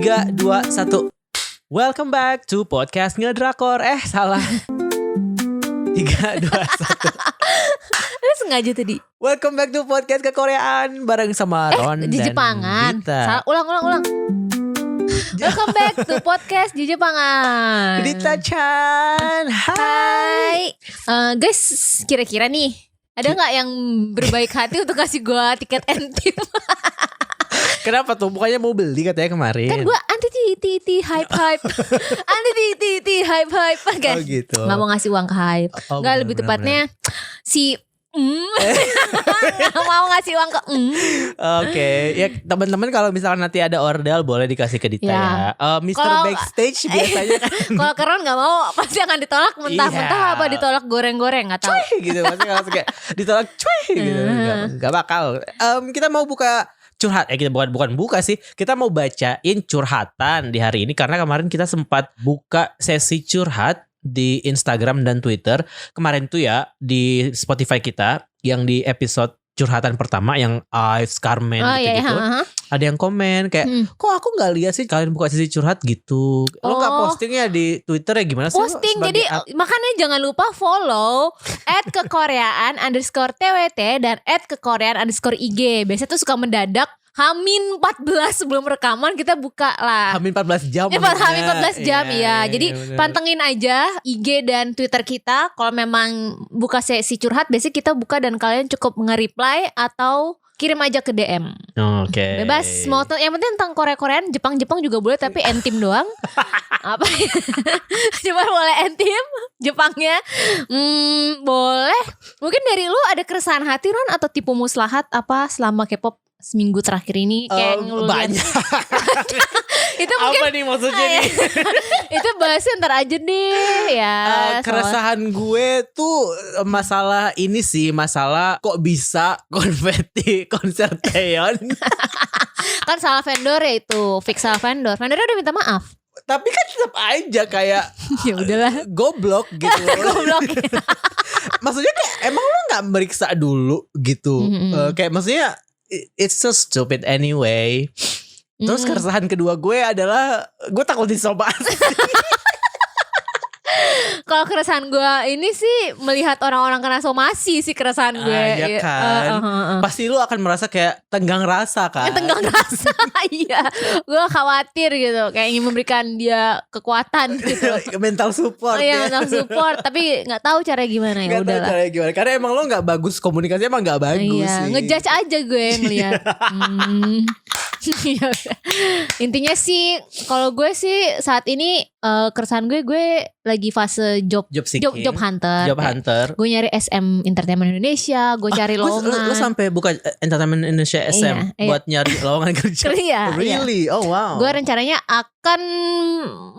3, 2, 1. Welcome back to podcast Ngedrakor. Salah. 3, 2, 1. Lu sengaja tadi. Welcome back to podcast kekoreaan bareng sama Ron dan Jepangan. Dita. Ulang. Welcome back to podcast di Jepangan. Dita-chan. Hai. Guys, kira-kira nih ada nggak yang berbaik hati untuk kasih gue tiket N-Team? Kenapa tuh? Bukannya mau beli katanya kemarin. Kan gue anti TT hype. Anti TT hype kan. Oh gitu. Nggak mau ngasih uang ke hype. Nggak, lebih tepatnya si nggak mau ngasih uang ke Oke, ya teman-teman kalau misalkan nanti ada ordal boleh dikasih ke Dita ya. Mister Kalau- Backstage biasanya kan Kalau keren nggak mau, pasti akan ditolak mentah-mentah Iya. apa ditolak goreng-goreng nggak tahu. gitu, maksudnya langsung kayak ditolak cuy gitu. Gak bakal. Kita mau buka curhat, kita bukan buka sih. Kita mau bacain curhatan di hari ini karena kemarin kita sempat buka sesi curhat di Instagram dan Twitter. Kemarin tuh ya di Spotify kita yang di episode curhatan pertama yang Ives Carmen gitu-gitu. Iya. Ada yang komen kayak kok aku nggak lihat sih kalian buka sesi curhat gitu. Lo nggak postingnya di Twitter ya gimana sih? Lo Posting, sebagai jadi makanya jangan lupa follow @kekoreaan_twt dan @kekoreaan_ig. Biasanya tuh suka mendadak Hamin 14 sebelum rekaman kita buka lah. Hamin 14 jam. Hamin 14 jam Iya, ya. Jadi bener. pantengin aja IG dan Twitter kita. Kalau memang buka sesi curhat, biasanya kita buka dan kalian cukup nge-reply atau kirim aja ke DM. Oke. Bebas mau yang penting tentang Korea-Koreaan, Jepang juga boleh tapi N-Team doang. Apa ya? Cuma boleh N-Team, Jepangnya boleh. Mungkin dari lu ada keresahan hati Ron atau tipu muslihat apa selama K-pop seminggu terakhir ini kayak lu lihat? Banyak. Itu mungkin Apa nih maksudnya nih? itu bahasnya ntar aja deh ya. Keresahan gue tuh masalah ini sih, masalah kok bisa konfeti konser Taeyeon. Kan salah vendor ya itu, fix salah vendor. Vendornya udah minta maaf. Tapi kan tetap aja kayak Ya udahlah. goblok gitu. Goblok. Maksudnya kayak emang lo nggak meriksa dulu gitu. Kayak maksudnya it's so stupid anyway. Terus keresahan kedua gue adalah gue takut disobat. Kalau keresahan gue ini sih melihat orang-orang kena somasi sih keresahan gue. Ya kan. Pasti lu akan merasa kayak tenggang rasa kan. Tenggang rasa. Iya. Gue khawatir gitu, kayak ingin memberikan dia kekuatan gitu. Mental support. Iya, ya. mental support, tapi nggak tahu cara gimana ya Gak tahu udahlah. caranya gimana. Karena emang lo gak bagus komunikasinya, emang gak bagus Iya, sih. ngejudge aja gue ngeliat. Ya udah. Intinya sih kalau gue sih saat ini keresahan gue lagi fase job seeking. job hunter. Job hunter. Gue nyari SM Entertainment Indonesia, gue cari lowongan. Lo sampai buka Entertainment Indonesia SM Iya. buat nyari lowongan kerja. Iya, Really? Oh wow. Gue rencananya akan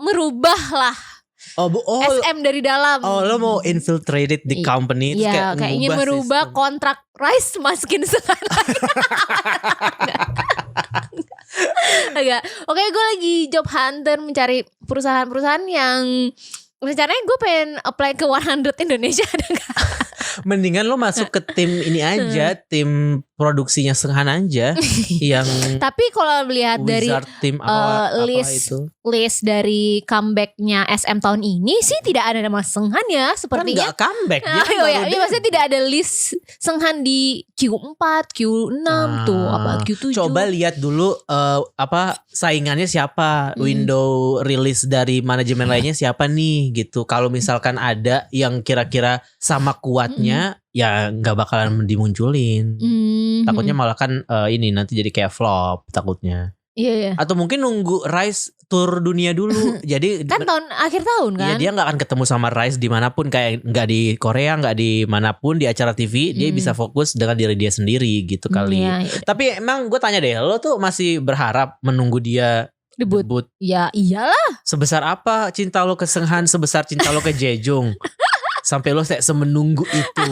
merubah lah SM dari dalam. Oh, lo mau infiltrated di company terus Iya, kayak ingin merubah sistem. kontrak Rice Maskin sekarang. Agak. Oke, gue lagi job hunter mencari perusahaan-perusahaan yang rencananya gue pengen apply ke 100 Indonesia, ada gak? Mendingan lo masuk ke tim ini aja, tim produksinya Senghan aja yang Tapi kalau melihat dari Wizard team apa list itu. list dari comebacknya SM tahun ini sih tidak ada nama Senghan ya Kan sepertinya. gak comeback dia kan Oh baru ya, ini maksudnya tidak ada list Senghan di Q4, Q6 tuh, apa Q7. Coba lihat dulu saingannya siapa, window rilis dari manajemen lainnya siapa nih gitu. Kalau misalkan ada yang kira-kira sama kuatnya, ya nggak bakalan dimunculin. Takutnya malah kan ini nanti jadi kayak flop takutnya. Iya. Atau mungkin nunggu Rise tour dunia dulu. Jadi Kan akhir tahun kan? Iya, dia nggak akan ketemu sama Rise dimanapun, kayak nggak di Korea, nggak di manapun di acara TV, dia bisa fokus dengan diri dia sendiri gitu kali. Iya. Tapi emang gue tanya deh, lo tuh masih berharap menunggu dia debut? Ya iyalah. Sebesar apa cinta lo ke Senghan, sebesar cinta lo ke Jejong? Sampai lo semenunggu itu.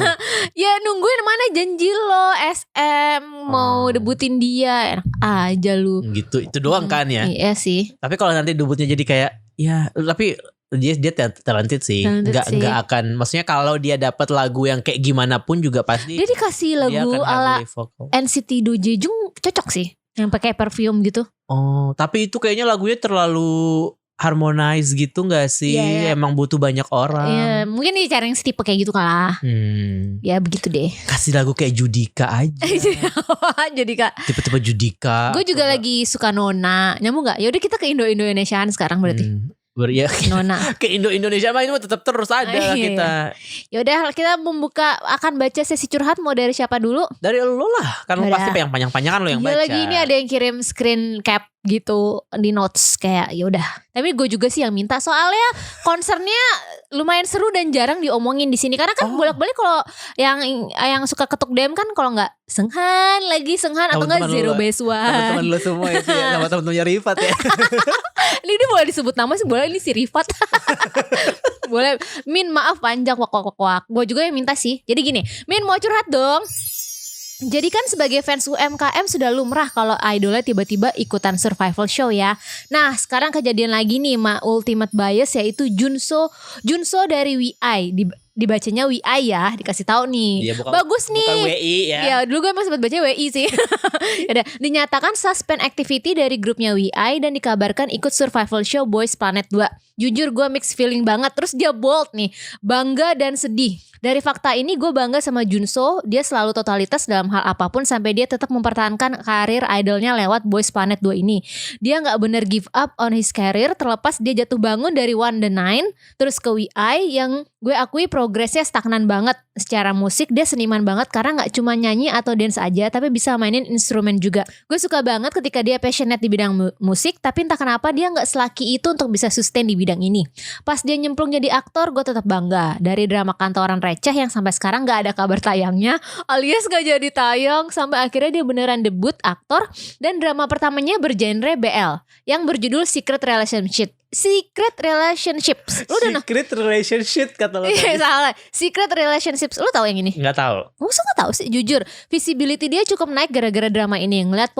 Ya nungguin mana janji lo SM mau debutin dia, enak aja lu. Gitu, itu doang kan ya. Iya sih. Tapi kalau nanti debutnya jadi kayak ya, tapi dia talented sih. Nggak akan, maksudnya kalau dia dapat lagu yang kayak gimana pun juga pasti dia dikasih lagu dia akan ala heavily vocal. NCT Do Jejung cocok sih. yang pakai perfume gitu. Oh, tapi itu kayaknya lagunya terlalu harmonize gitu gak sih? Iya. Emang butuh banyak orang. Ya, mungkin dia cari yang setipe kayak gitu kalah. Ya begitu deh. Kasih lagu kayak Judika aja. Jadi Kak, Tipe-tipe Judika. gue juga lagi suka Nona. Nyambung gak? Yaudah kita ke Indo-Indonesiaan sekarang berarti. Ya, Nona. ke Indo-Indonesia mah ini mah tetap terus ada lah Iya. kita. Yaudah kita akan baca sesi curhat. Mau dari siapa dulu? Dari lo lah. Kan lo Yaudah. pasti yang panjang-panjang kan lo yang Iya, baca. lagi ini ada yang kirim screen cap gitu di notes kayak yaudah. Tapi gue juga sih yang minta, soalnya konsernya lumayan seru dan jarang diomongin di sini karena kan bolak-balik kalau yang suka ketuk DM kan kalau nggak Senghan atau nggak Teman-teman Zero lo- Base One. Teman-teman lo semua itu ya. Sama teman-temannya Rifat ya. Ini dia boleh disebut nama sih, boleh, ini si Rifat. Boleh. Min maaf panjang wak. Gue juga yang minta sih. Jadi gini, Min mau curhat dong. Jadi kan sebagai fans UMKM sudah lumrah kalau idolnya tiba-tiba ikutan survival show ya. Nah sekarang kejadian lagi nih ultimate bias yaitu Junso dari WI. Dibacanya WI ya, dikasih tahu nih. Iya, Bagus nih. Bukan WI ya. Ya dulu gue emang sempat baca WI sih. Yaudah, dinyatakan suspend activity dari grupnya WI dan dikabarkan ikut survival show Boys Planet 2. Jujur gue mixed feeling banget. Terus dia bold nih, bangga dan sedih. Dari fakta ini gue bangga sama Junso. Dia selalu totalitas dalam hal apapun sampai dia tetap mempertahankan karir idolnya lewat Boys Planet 2 ini. Dia gak bener give up on his career, terlepas dia jatuh bangun dari One The Nine terus ke WI yang gue akui progresnya stagnan banget. Secara musik dia seniman banget karena gak cuma nyanyi atau dance aja tapi bisa mainin instrumen juga. Gue suka banget ketika dia passionate di bidang musik, tapi entah kenapa dia gak selaki itu untuk bisa sustain di bidang ini. Pas dia nyemplung jadi aktor, gue tetap bangga. Dari drama kantoran receh yang sampai sekarang gak ada kabar tayangnya, alias gak jadi tayang, sampai akhirnya dia beneran debut aktor dan drama pertamanya bergenre BL yang berjudul Secret Relationships. Lu udah Secret relationship kata lo tadi. salah. Secret Relationships. Lu tahu yang ini? Nggak tahu. Masa gak tahu sih, jujur visibility dia cukup naik gara-gara drama ini. Ngeliat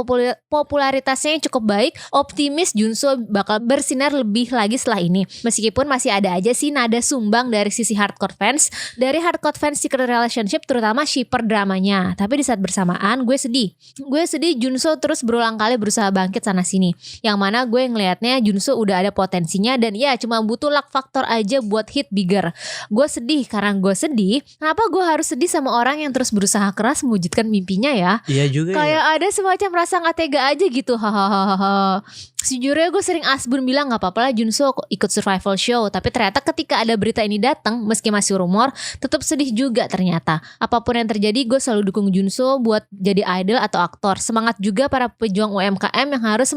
popularitasnya yang cukup baik, optimis Junso bakal bersinar lebih lagi setelah ini. Meskipun masih ada aja sih nada sumbang dari sisi hardcore fans. Dari hardcore fans Secret Relationship, terutama shipper dramanya. Tapi di saat bersamaan gue sedih Junso terus berulang kali berusaha bangkit sana sini. Yang mana gue ngelihatnya Junso udah ada potensinya dan ya cuma butuh luck faktor aja buat hit bigger. Gue sedih karena gue sedih. Kenapa gue harus sedih sama orang yang terus berusaha keras mewujudkan mimpinya ya? Iya juga Kayak ya. ada semacam rasa gak tega aja gitu. Hahaha. Sejujurnya gue sering asbun bilang gak apa-apa lah Junso ikut survival show. Tapi ternyata ketika ada berita ini datang, meski masih rumor, tetap sedih juga ternyata. Apapun yang terjadi gue selalu dukung Junso buat jadi idol atau aktor. Semangat juga para pejuang UMKM yang harus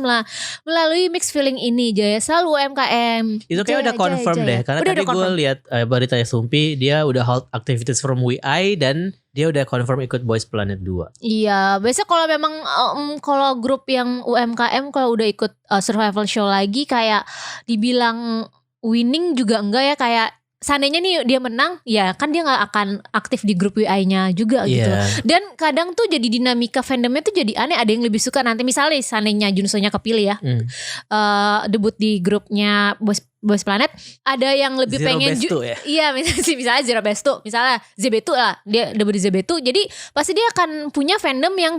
melalui mixed feeling ini. Jaya selalu UMKM. Itu kayak udah confirm deh. Karena Udah tadi gue confirm. lihat beritanya Sumpi, dia udah halt activities from WI dan dia udah confirm ikut Boys Planet 2. Iya, biasanya kalau memang kalau grup yang UMKM kalau udah ikut survival show lagi kayak dibilang winning juga enggak ya, kayak seandainya nih dia menang, ya kan dia nggak akan aktif di grup WI-nya juga gitu. Iya. Dan kadang tuh jadi dinamika fandomnya tuh jadi aneh. Ada yang lebih suka nanti misalnya seandainya Junso-nya kepilih ya, debut di grupnya Boys Planet, ada yang lebih Zero pengen Base 2 ya? Iya misalnya Zero Base 2, misalnya ZB2 lah, dia debut di ZB2. Jadi pasti dia akan punya fandom yang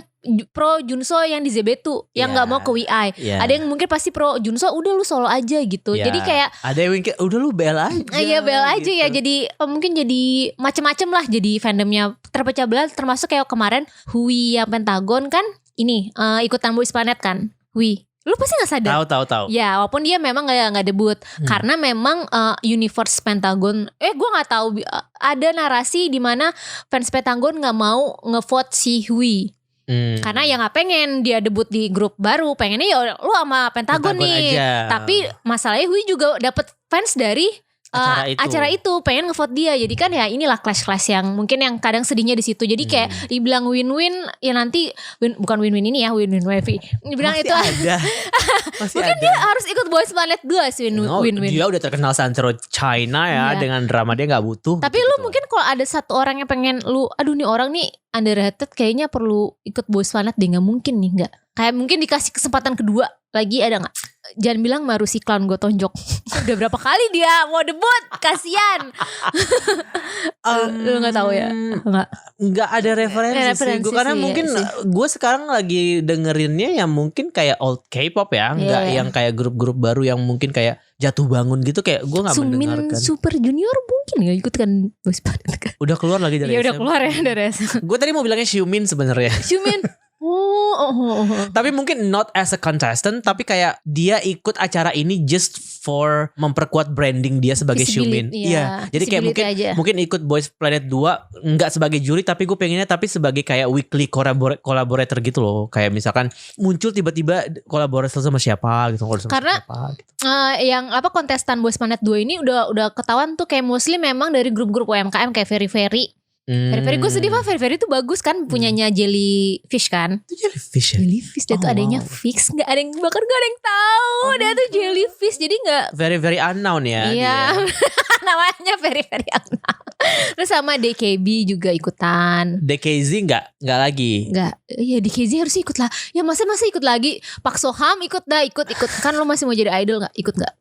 pro Junso yang di ZB2 yang nggak mau ke WI. Ada yang mungkin pasti pro Junso, udah lu solo aja gitu. Jadi kayak ada yang kayak udah lu BL aja. Iya BL aja gitu. ya. Jadi mungkin jadi macem-macem lah. Jadi fandomnya terpecah belah. Termasuk kayak kemarin Hui yang Pentagon kan ini ikutan Boys Planet kan. Hui, lu pasti gak sadar. Tahu. Ya walaupun dia memang gak debut. Karena memang universe Pentagon, gue gak tahu ada narasi di mana fans Pentagon gak mau ngevote si Hui. Karena ya gak pengen dia debut di grup baru, pengennya ya lu sama Pentagon nih aja. Tapi masalahnya Hui juga dapet fans dari acara itu pengen ngevote dia. Jadi kan ya inilah clash yang mungkin yang kadang sedihnya di situ. Jadi kayak dibilang win-win ya nanti bukan win-win ini ya, win-win wifi. Dibilang masih itu ada. Masih Mungkin ada. dia harus ikut Boys Planet 2 sih win-win. Dia udah terkenal seantero China ya, Iya. dengan drama dia nggak butuh. Tapi gitu. lu mungkin kalau ada satu orang yang pengen lu, aduh nih orang nih underrated kayaknya perlu ikut Boys Planet deh, nggak mungkin nih nggak. Kayak mungkin dikasih kesempatan kedua lagi ada nggak? Jangan bilang baru si clown gue tonjok. Udah berapa kali dia mau debut, kasian. Lu nggak tahu ya? Nggak ada referensi sih gue, karena sih, mungkin sih. gue sekarang lagi dengerinnya yang mungkin kayak old K-pop ya, nggak Iya. yang kayak grup-grup baru yang mungkin kayak jatuh bangun gitu, kayak gue nggak Sumin mendengarkan. Super Junior mungkin nggak ikut kan Boys Planet kan? Udah keluar lagi dari Iya udah SM. keluar ya dari SM. Gue tadi mau bilangnya Xiumin sebenarnya. Sumin. Oh. Tapi mungkin not as a contestant, tapi kayak dia ikut acara ini just for memperkuat branding dia sebagai Xiumin. Iya. Jadi kayak mungkin ikut Boys Planet 2 nggak sebagai juri, tapi gue pengennya tapi sebagai kayak weekly collaborator gitu loh. Kayak misalkan muncul tiba-tiba kolaborasi sama siapa gitu. Karena gitu. yang kontestan Boys Planet 2 ini udah ketahuan tuh kayak mostly memang dari grup-grup UMKM kayak Very Very. Very gue sedih Very Very tuh bagus kan, punyanya Jellyfish kan. Itu Jellyfish ya? Jellyfish dia tuh adanya fix, nggak ada yang bahkan nggak ada yang tahu dia tuh Jellyfish, jadi nggak. Very unknown ya. Iya, dia. namanya Very unknown. Terus sama DKB juga ikutan. DKZ nggak lagi. Enggak, ya DKZ harus ikut lah. Ya masa ikut lagi. Pak Soham ikut kan lo masih mau jadi idol nggak? Ikut nggak?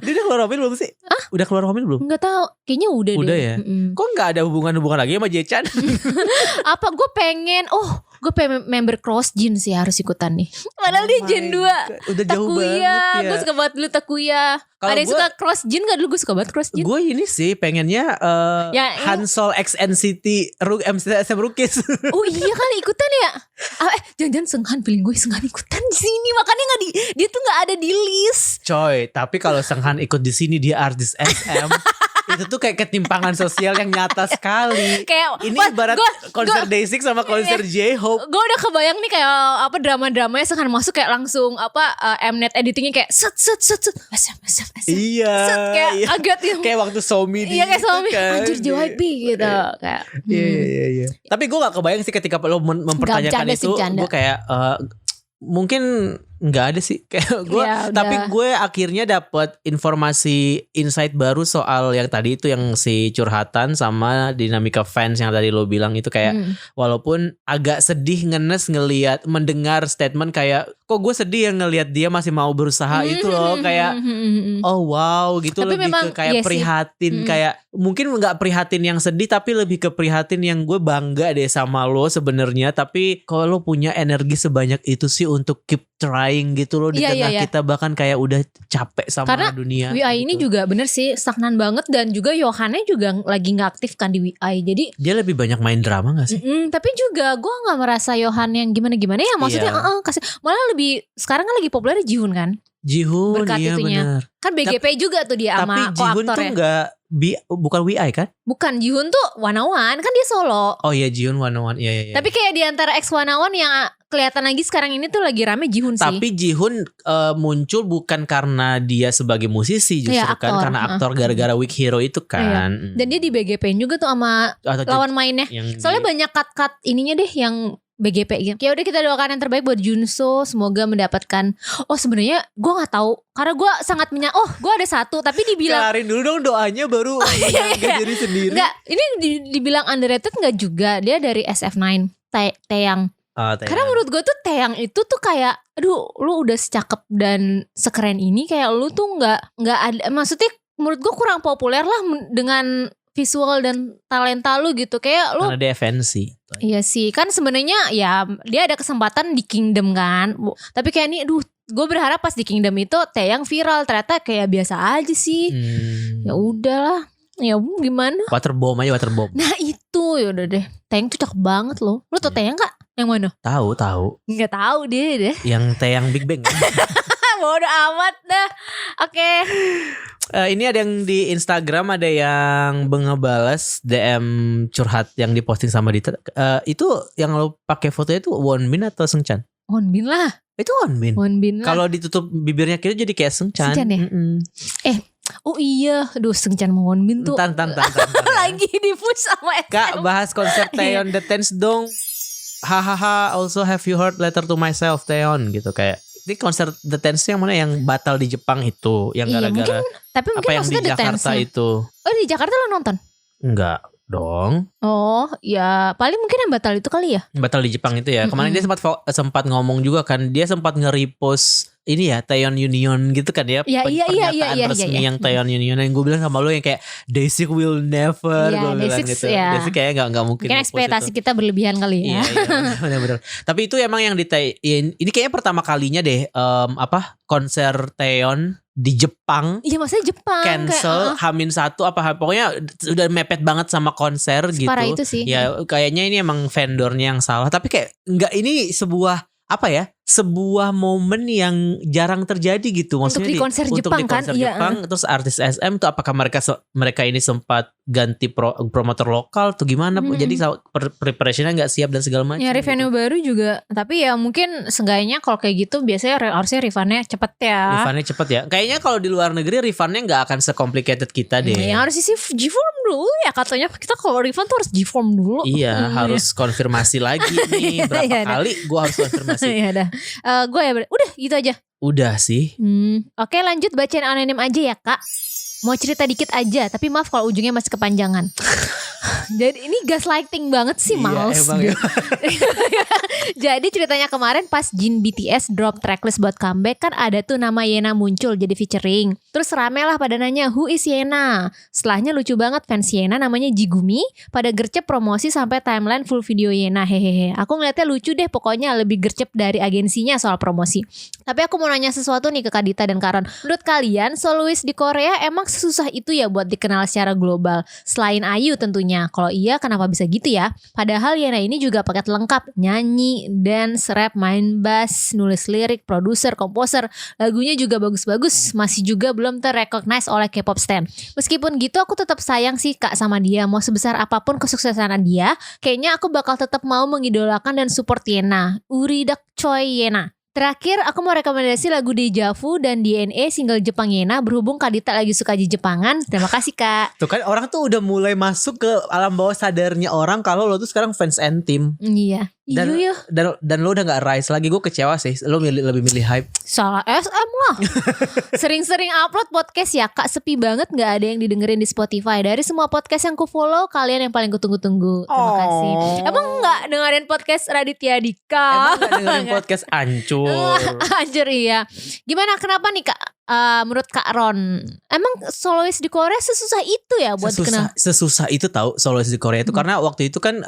Dia udah keluar Homil belum sih? Udah keluar Homil belum? Nggak tahu. Kayaknya udah Udah deh. ya? Kok nggak ada hubungan lagi sama Jechan? Apa gue pengen member Cross Jin sih harus ikutan nih. Padahal dia Gen 2. Udah jauh banget ya. Gue suka banget dulu Takuya. Kalau Ada yang suka Cross Jin gak dulu? Gue suka banget Cross Jin. Gue ini sih pengennya Hansol X NCT SM Rookies. Oh iya kali ikutan ya. Jangan-jangan Seunghan, feeling gue Seunghan ikutan di sini. Makanya dia tuh gak ada di list. Coy, tapi kalau Seunghan ikut di sini dia artis SM. Itu tuh kayak ketimpangan sosial yang nyata sekali. Kayak ini ibarat konser Day6 sama konser J-Hope. Gue udah kebayang nih kayak drama-dramanya Seunghan masuk kayak langsung Mnet editingnya kayak set Iya. kayak agak kayak waktu Somi iya kayak Somi kan. anjir JYP gitu kayak. Iya. Tapi gue gak kebayang sih ketika lo mempertanyakan itu. Gue kayak mungkin nggak ada sih kayak gue Ya, tapi gue akhirnya dapat informasi insight baru soal yang tadi itu, yang si curhatan sama dinamika fans yang tadi lo bilang itu kayak walaupun agak sedih ngelihat mendengar statement kayak kok gue sedih yang ngelihat dia masih mau berusaha itu loh kayak oh wow gitu. Tapi lebih memang, ke kayak iya prihatin kayak mungkin nggak prihatin yang sedih tapi lebih ke prihatin yang gue bangga deh sama lo sebenarnya, tapi kalau lo punya energi sebanyak itu sih untuk keep trying gitu loh di tengah kita bahkan kayak udah capek sama karena dunia. WI gitu. ini juga bener sih stagnan banget, dan juga Yohannya juga lagi nggak aktif kan di WI, jadi dia lebih banyak main drama gak sih? tapi juga gue nggak merasa Yohan yang gimana ya, maksudnya kasih malah lebih sekarang kan lagi populer Jihun kan. Jihun, Berkat iya itunya. benar. Kan BGP juga tuh dia sama Tapi Jihun koaktor tuh ya. nggak bukan WI kan? Bukan, Jihun tuh Wanawan kan dia solo. Oh iya Jihun Wanawan, iya. Tapi kayak di antara ex Wanawan yang kelihatan lagi sekarang ini tuh lagi rame Jihun sih. Tapi Jihun muncul bukan karena dia sebagai musisi justru Iya, kan, aktor. karena aktor gara-gara Weak Hero itu kan. Iya. Dan dia di BGP juga tuh sama lawan mainnya. Soalnya banyak cut ininya deh yang BGP gitu. Ya udah kita doakan yang terbaik buat Junso, semoga mendapatkan. Oh sebenarnya gue nggak tahu karena gue sangat gue ada satu tapi dibilang kelarin dulu dong doanya baru iya. jadi sendiri. Enggak, ini dibilang underrated nggak juga, dia dari SF9 Taeyang. Karena menurut gue tuh Taeyang itu tuh kayak aduh lu udah secakep dan sekeren ini kayak lu tuh nggak ada, maksudnya menurut gue kurang populer lah dengan visual dan talenta lu gitu, kayak lu karena dia FNC. Iya sih, kan sebenarnya ya dia ada kesempatan di Kingdom kan. Tapi kayak ini gue berharap pas di Kingdom itu Taeyang viral, ternyata kayak biasa aja sih. Ya udahlah. Ya gimana? Waterbomb. Nah itu yaudah deh. Taeyang tuh cakep banget loh. Lu tau Taeyang gak? Yang mana? Tahu. Nggak tahu dia deh. Yang Taeyang Big Bang. Bodoh amat dah. Oke. Ini ada yang di Instagram, ada yang ngebalas DM curhat yang diposting sama Dita. Itu yang lo pakai fotonya itu Wonbin atau Seungchan? Wonbin lah. Itu Wonbin. Wonbin lah. Kalau ditutup bibirnya gitu jadi kayak Seungchan. Seungchan ya? Oh iya, aduh Seungchan sama Wonbin tuh Tan. lagi di push sama SM. Kak, bahas konser Taeyeon The Tense dong. Hahaha, also have you heard Letter to Myself Taeyeon gitu kayak. Ini konser The Tens yang mana yang batal di Jepang itu, yang Iya, gara-gara Tapi apa mungkin yang di maksudnya The Jakarta Tens-nya. itu? Oh di Jakarta lo nonton? Enggak dong. Oh ya paling mungkin yang batal itu kali ya. Batal di Jepang itu ya. Kemarin dia sempat ngomong juga kan, dia sempat nge-repost ini ya Taeyeon Union gitu kan ya. Iya, Pernyataan resmi yang Taeyeon Union yang gue bilang sama lo yang kayak Daisy will never, Iya, gue bilang Day6, gitu. ya. Daisy kayaknya nggak mungkin. Mungkin nge-post ekspektasi itu. kita berlebihan kali ya. Iya, benar-benar. Tapi itu emang yang ini kayaknya pertama kalinya deh konser Taeyeon di Jepang Iya maksudnya Jepang cancel H-1 pokoknya udah mepet banget sama konser gitu. Parah itu sih. Ya kayaknya ini emang vendornya yang salah, tapi kayak enggak, ini sebuah sebuah momen yang jarang terjadi gitu, maksudnya Untuk di konser Jepang kan? Iya. Jepang, terus artis SM tuh apakah mereka ini sempat ganti promotor lokal tuh gimana? Jadi preparationnya nggak siap dan segala macam. Nyari venue baru juga. Tapi ya mungkin seenggaknya kalau kayak gitu biasanya harusnya refundnya cepet ya. Refundnya cepet ya. Kayaknya kalau di luar negeri refundnya nggak akan se-complicated kita deh. Yang harus isi G-form dulu ya katanya. Kita kalau refund tuh harus G-form dulu. Iya, harus konfirmasi lagi nih berapa Iya, kali gue harus konfirmasi. Iya dah. Gue ya udah gitu aja. Udah sih. Oke lanjut bacain anonim aja ya kak. Mau cerita dikit aja, tapi maaf kalau ujungnya masih kepanjangan. Jadi ini gaslighting banget sih, males. Iya, Jadi ceritanya kemarin pas Jin BTS drop tracklist buat comeback, kan ada tuh nama Yena muncul jadi featuring. Terus rame lah pada nanya who is Yena. Setelahnya lucu banget fans Yena namanya Jigumi pada gercep promosi sampai timeline full video Yena, hehehe. Aku ngeliatnya lucu deh, pokoknya lebih gercep dari agensinya soal promosi. Tapi aku mau nanya sesuatu nih ke Kak Dita dan Karon. Menurut kalian soloist di Korea emang sesusah itu ya buat dikenal secara global? Selain IU tentunya. Kalau iya kenapa bisa gitu ya? Padahal Yena ini juga paket lengkap. Nyanyi, dance, rap, main bass, nulis lirik, produser, komposer. Lagunya juga bagus-bagus. Masih juga belum terrecognize oleh K-pop stan. Meskipun gitu aku tetap sayang sih Kak sama dia. Mau sebesar apapun kesuksesan dia, kayaknya aku bakal tetap mau mengidolakan dan support Yena. Uridak Choi Yena. Terakhir aku mau rekomendasi lagu Deja Vu dan DNA single Jepang Yena, berhubung Kak Dita lagi suka Jepangan. Terima kasih Kak. Tuh kan orang tuh udah mulai masuk ke alam bawah sadarnya orang kalau lo tuh sekarang fans N-Team. Iya. Iya. Dan lo udah gak rise lagi. Gue kecewa sih. Lo lebih milih hype. Salah SM lah. Sering-sering upload podcast ya Kak. Sepi banget gak ada yang didengerin di Spotify. Dari semua podcast yang ku follow, kalian yang paling kutunggu-tunggu. Terima kasih. Emang gak dengerin podcast Raditya Dika? Emang gak dengerin podcast Ancur? Anjir iya. Gimana kenapa nih Kak? Menurut Kak Ron, emang soloist di Korea sesusah itu ya buat dikenal? Sesusah itu tahu soloist di Korea itu karena waktu itu kan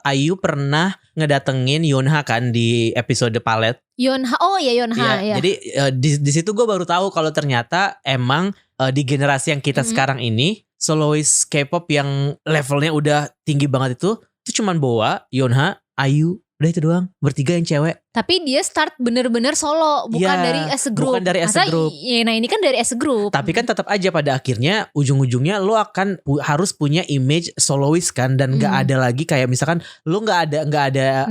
IU pernah ngedatengin Yonha kan di episode Palette. Yonha, oh ya Yonha ya. Jadi di situ gue baru tahu kalau ternyata emang di generasi yang kita sekarang ini soloist K-pop yang levelnya udah tinggi banget itu cuman Boa, Yonha, IU. Udah itu doang, bertiga yang cewek. Tapi dia start bener-bener solo, bukan dari as a group. Bukan dari as a group. Nah ini kan dari as a group. Tapi kan tetap aja pada akhirnya ujung-ujungnya lo akan harus punya image soloist kan, dan nggak ada lagi kayak misalkan lo nggak ada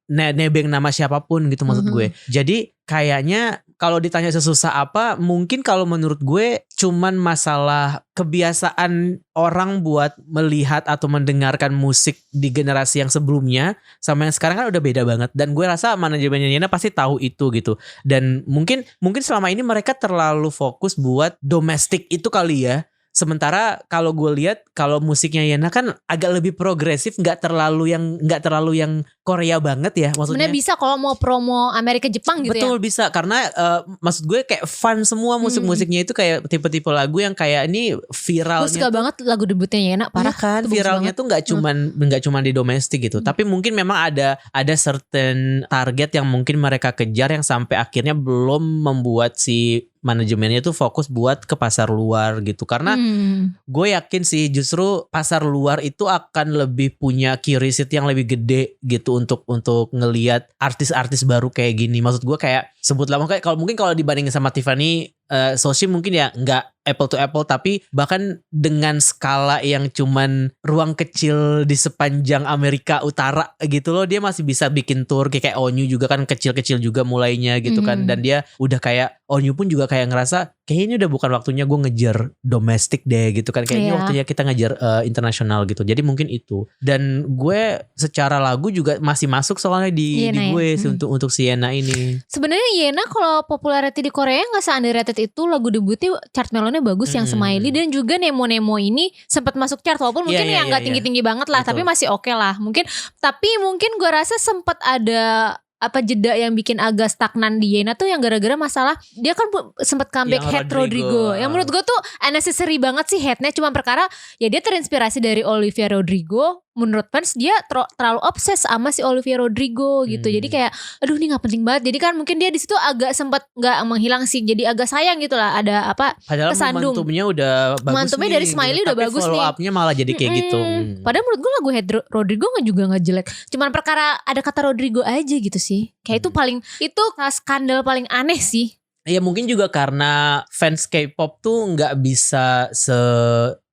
nebeng nama siapapun gitu maksud gue. Jadi kayaknya kalau ditanya sesusah apa, mungkin kalau menurut gue cuman masalah kebiasaan orang buat melihat atau mendengarkan musik di generasi yang sebelumnya sama yang sekarang kan udah beda banget. Dan gue rasa manajemennya Yena pasti tahu itu gitu. Dan mungkin selama ini mereka terlalu fokus buat domestik itu kali ya. Sementara kalau gue lihat kalau musiknya Yena kan agak lebih progresif, nggak terlalu yang Korea banget ya maksudnya. Sebenarnya bisa kalau mau promo Amerika Jepang gitu. Betul, bisa karena maksud gue kayak fun semua musik-musiknya itu kayak tipe-tipe lagu yang kayak ini viralnya. Gue suka banget lagu debutnya Yena, parah kan. Viralnya tuh nggak cuman di domestik gitu. Tapi mungkin memang ada certain target yang mungkin mereka kejar yang sampai akhirnya belum membuat si manajemennya tuh fokus buat ke pasar luar gitu. Karena gue yakin sih justru pasar luar itu akan lebih punya curiosity yang lebih gede gitu untuk ngelihat artis-artis baru kayak gini. Maksud gue kayak sebut lama kayak kalau dibandingin sama Tiffany Soshi mungkin ya apple to apple, tapi bahkan dengan skala yang cuman ruang kecil di sepanjang Amerika Utara gitu loh, dia masih bisa bikin tour kayak Onyu juga kan kecil-kecil juga mulainya gitu kan, dan dia udah kayak Onyu pun juga kayak ngerasa kayaknya ini udah bukan waktunya gue ngejar domestik deh gitu kan, kayaknya waktunya kita ngejar internasional gitu. Jadi mungkin itu, dan gue secara lagu juga masih masuk soalnya di gue sih untuk si Yena ini. Sebenarnya Yena kalau popularity di Korea nggak se-underrated itu, lagu debutnya chart melonnya bagus yang Smiley, dan juga Nemo Nemo ini sempat masuk chart walaupun mungkin yang nggak tinggi-tinggi banget lah. Betul. Tapi masih oke lah mungkin. Tapi mungkin gue rasa sempat ada jeda yang bikin agak stagnan di Yena tuh yang gara-gara masalah dia kan sempat comeback head Rodrigo. Yang menurut gue tuh unnecessary banget sih headnya, cuma perkara ya dia terinspirasi dari Olivia Rodrigo. Menurut fans dia terlalu obses sama si Olivia Rodrigo gitu. Jadi kayak aduh ini gak penting banget. Jadi kan mungkin dia di situ agak sempat gak menghilang sih. Jadi agak sayang gitu lah, ada padahal kesandung. momentumnya udah bagus. Momentumnya dari Smiley gitu. udah bagus nih. Tapi follow upnya malah jadi kayak gitu. Padahal menurut gue lagu head Rodrigo juga gak jelek. Cuman perkara ada kata Rodrigo aja gitu sih. Kayak itu skandal paling aneh sih. Ya mungkin juga karena fans K-pop tuh gak bisa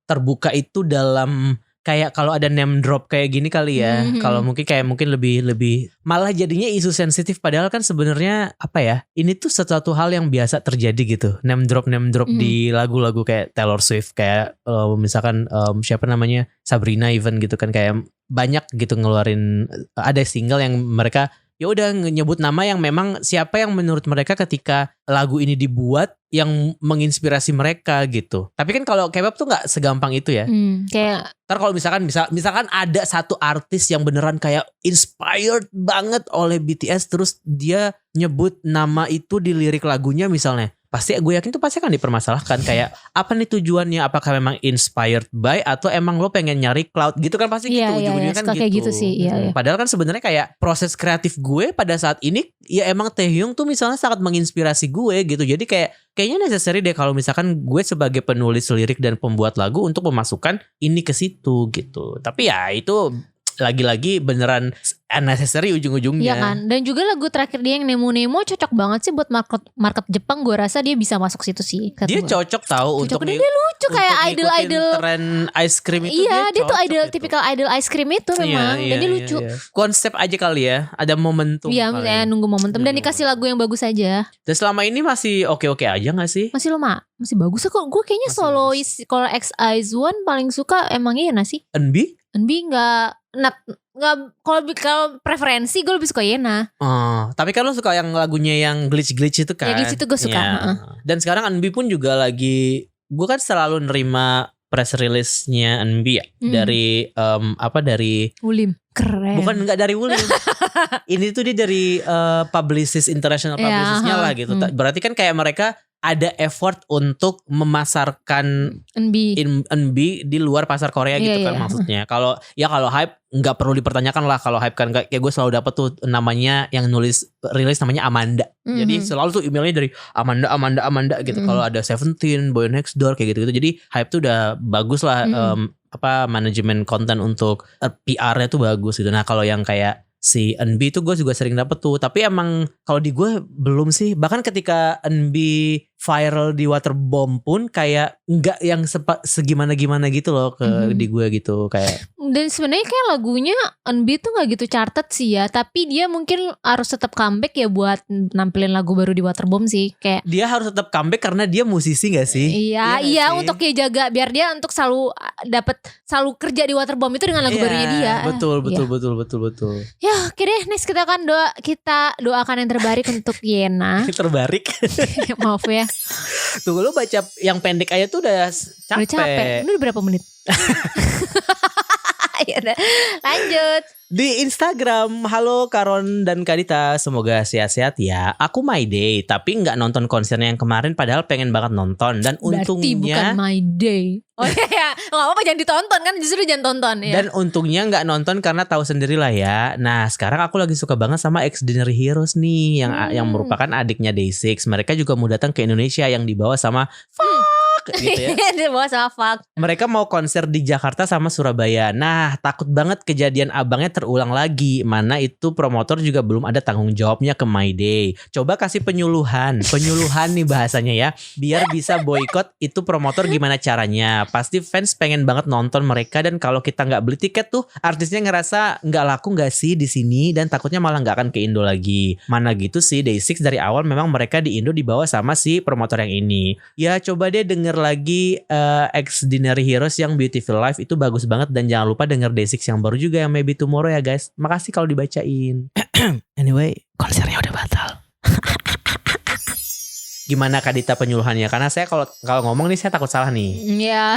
terbuka itu dalam kayak kalau ada name drop kayak gini kali ya. Kalau mungkin lebih malah jadinya isu sensitif, padahal kan sebenarnya apa ya? Ini tuh sesuatu hal yang biasa terjadi gitu. Name drop di lagu-lagu kayak Taylor Swift, kayak misalkan siapa namanya? Sabrina even gitu kan, kayak banyak gitu ngeluarin ada single yang mereka ya udah nyebut nama yang memang siapa yang menurut mereka ketika lagu ini dibuat yang menginspirasi mereka gitu. Tapi kan kalau K-pop tuh nggak segampang itu ya. Kayak ntar kalau misalkan ada satu artis yang beneran kayak inspired banget oleh BTS, terus dia nyebut nama itu di lirik lagunya misalnya, pasti gue yakin tuh pasti akan dipermasalahkan kayak apa nih tujuannya, apakah memang inspired by atau emang lo pengen nyari cloud gitu kan, pasti gitu ujung-ujungnya kan kayak gitu sih, Padahal kan sebenarnya kayak proses kreatif gue pada saat ini ya emang Taehyung tuh misalnya sangat menginspirasi gue gitu. Jadi kayaknya necessary deh kalau misalkan gue sebagai penulis lirik dan pembuat lagu untuk memasukkan ini ke situ gitu. Tapi ya itu lagi-lagi beneran unnecessary ujung-ujungnya. Iya kan. Dan juga lagu terakhir dia yang Nemo Nemo cocok banget sih buat market Jepang. Gue rasa dia bisa masuk situ sih. Dia cocok tahu untuk dia lucu kayak idol tren ice cream itu. Iya, dia tuh tipikal idol ice cream itu memang. Dan dia lucu. Konsep aja kali ya. Ada momentum. Iya, misalnya nunggu momentum dan dikasih lagu yang bagus aja. Dan selama ini masih oke-oke aja gak sih? Masih masih bagus kok. Gue kayaknya solois kalau X-IZ*ONE paling suka emang Yena sih. Enbi nggak kalau preferensi gue lebih suka Yena. Tapi kan lo suka yang lagunya yang glitch itu kan? Ya glitch itu gue suka. Dan sekarang Enbi pun juga lagi, gue kan selalu nerima press release-nya Enbi ya, dari dari Wulim. Keren. Bukan nggak dari Wulim. Ini tuh dia dari international publicist-nya lah gitu. Berarti kan kayak mereka ada effort untuk memasarkan NB di luar pasar Korea gitu kan maksudnya. Kalau hype nggak perlu dipertanyakan lah, kalau hype kan kayak gue selalu dapet tuh namanya yang nulis rilis namanya Amanda. Jadi selalu tuh emailnya dari Amanda gitu. Kalau ada Seventeen, Boy Next Door kayak gitu. Jadi hype tuh udah bagus lah, manajemen konten untuk PR-nya tuh bagus gitu. Nah kalau yang kayak si NB itu gue juga sering dapet tuh. Tapi emang kalau di gue belum sih. Bahkan ketika NB viral di Waterbomb pun kayak nggak yang segimana-gimana gitu loh di gue gitu kayak. Dan sebenarnya kayak lagunya NB tuh nggak gitu charted sih ya. Tapi dia mungkin harus tetap comeback ya buat nampilin lagu baru di Waterbomb sih. Kayak dia harus tetap comeback karena dia musisi nggak sih? Iya untuk dia jaga biar dia untuk selalu kerja di Waterbomb itu dengan lagu barunya dia. Betul. Ya oke deh, next kita doakan yang terbaik untuk Yena. Terbaik. Maaf ya. Tunggu lu baca yang pendek aja tuh udah capek. Udah capek. Ini udah berapa menit? Yaudah, lanjut. Di Instagram, halo Karon dan Kadita, semoga sehat-sehat ya. Aku my day, tapi nggak nonton konsernya yang kemarin, padahal pengen banget nonton. Dan berarti untungnya bukan my day. Oh iya, nggak apa-apa jangan ditonton kan, justru jangan tonton ya. Dan untungnya nggak nonton karena tahu sendiri lah ya. Nah sekarang aku lagi suka banget sama Extraordinary Heroes nih, yang merupakan adiknya Day6. Mereka juga mau datang ke Indonesia yang dibawa sama gitu ya. Dibawa sama fuck. Mereka mau konser di Jakarta sama Surabaya. Nah, takut banget kejadian abangnya terulang lagi. Mana itu promotor juga belum ada tanggung jawabnya ke My Day. Coba kasih penyuluhan nih bahasanya ya. Biar bisa boykot itu promotor gimana caranya. Pasti fans pengen banget nonton mereka, dan kalau kita nggak beli tiket tuh artisnya ngerasa nggak laku nggak sih di sini, dan takutnya malah nggak akan ke Indo lagi. Mana gitu sih, Day6 dari awal memang mereka di Indo dibawa sama si promotor yang ini. Ya coba deh denger lagi Extraordinary Heroes yang Beautiful Life, itu bagus banget, dan jangan lupa denger Day6 yang baru juga yang Maybe Tomorrow ya guys. Makasih kalau dibacain. Anyway, konsernya udah batal. Gimana Kak Dita penyuluhannya? Karena saya kalau ngomong nih saya takut salah nih. Ya.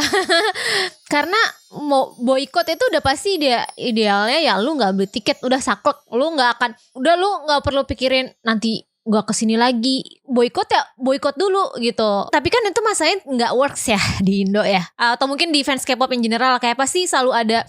Karena mau boykot itu udah pasti idealnya ya lu nggak beli tiket, udah saklek, lu nggak perlu pikirin nanti gua kesini lagi. Boykot ya boykot dulu gitu. Tapi kan itu masanya nggak works ya di Indo ya, atau mungkin di fans K-pop in general, kayak pasti selalu ada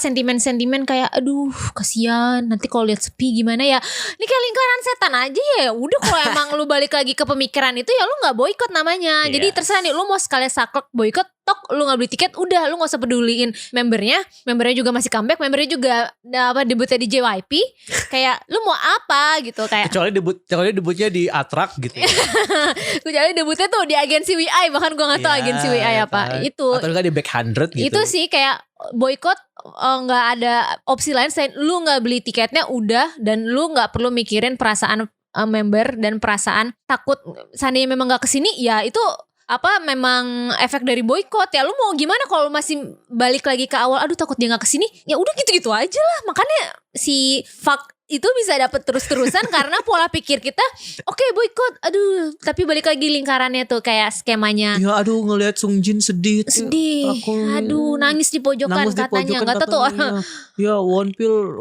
sentimen-sentimen kayak aduh kasihan nanti kalau lihat sepi gimana ya. Ini kayak lingkaran setan aja ya. Udah kalau emang lu balik lagi ke pemikiran itu ya lu nggak boykot namanya. Jadi terserah nih lu mau sekali saklek boykot, tok lu nggak beli tiket, udah lu nggak usah peduliin membernya juga masih comeback, membernya juga debutnya di JYP. Kayak lu mau apa gitu, kayak kecuali debutnya di Atrak gitu. kecuali debutnya tuh di agensi WI, bahkan gue nggak tahu agensi WI apa itu, atau enggak di Back 100 gitu. Itu sih kayak boykot, nggak ada opsi lain selain lu nggak beli tiketnya udah, dan lu nggak perlu mikirin perasaan member dan perasaan takut seandainya memang nggak kesini ya itu memang efek dari boykot ya. Lu mau gimana kalau masih balik lagi ke awal, aduh takut dia gak kesini, ya udah gitu-gitu aja lah. Makanya si fuck itu bisa dapet terus-terusan karena pola pikir kita oke, boykot, aduh tapi balik lagi lingkarannya tuh kayak skemanya. Ya aduh ngelihat Sungjin sedih, aduh nangis di pojokan katanya, nggak tahu tuh. Ya Wonpil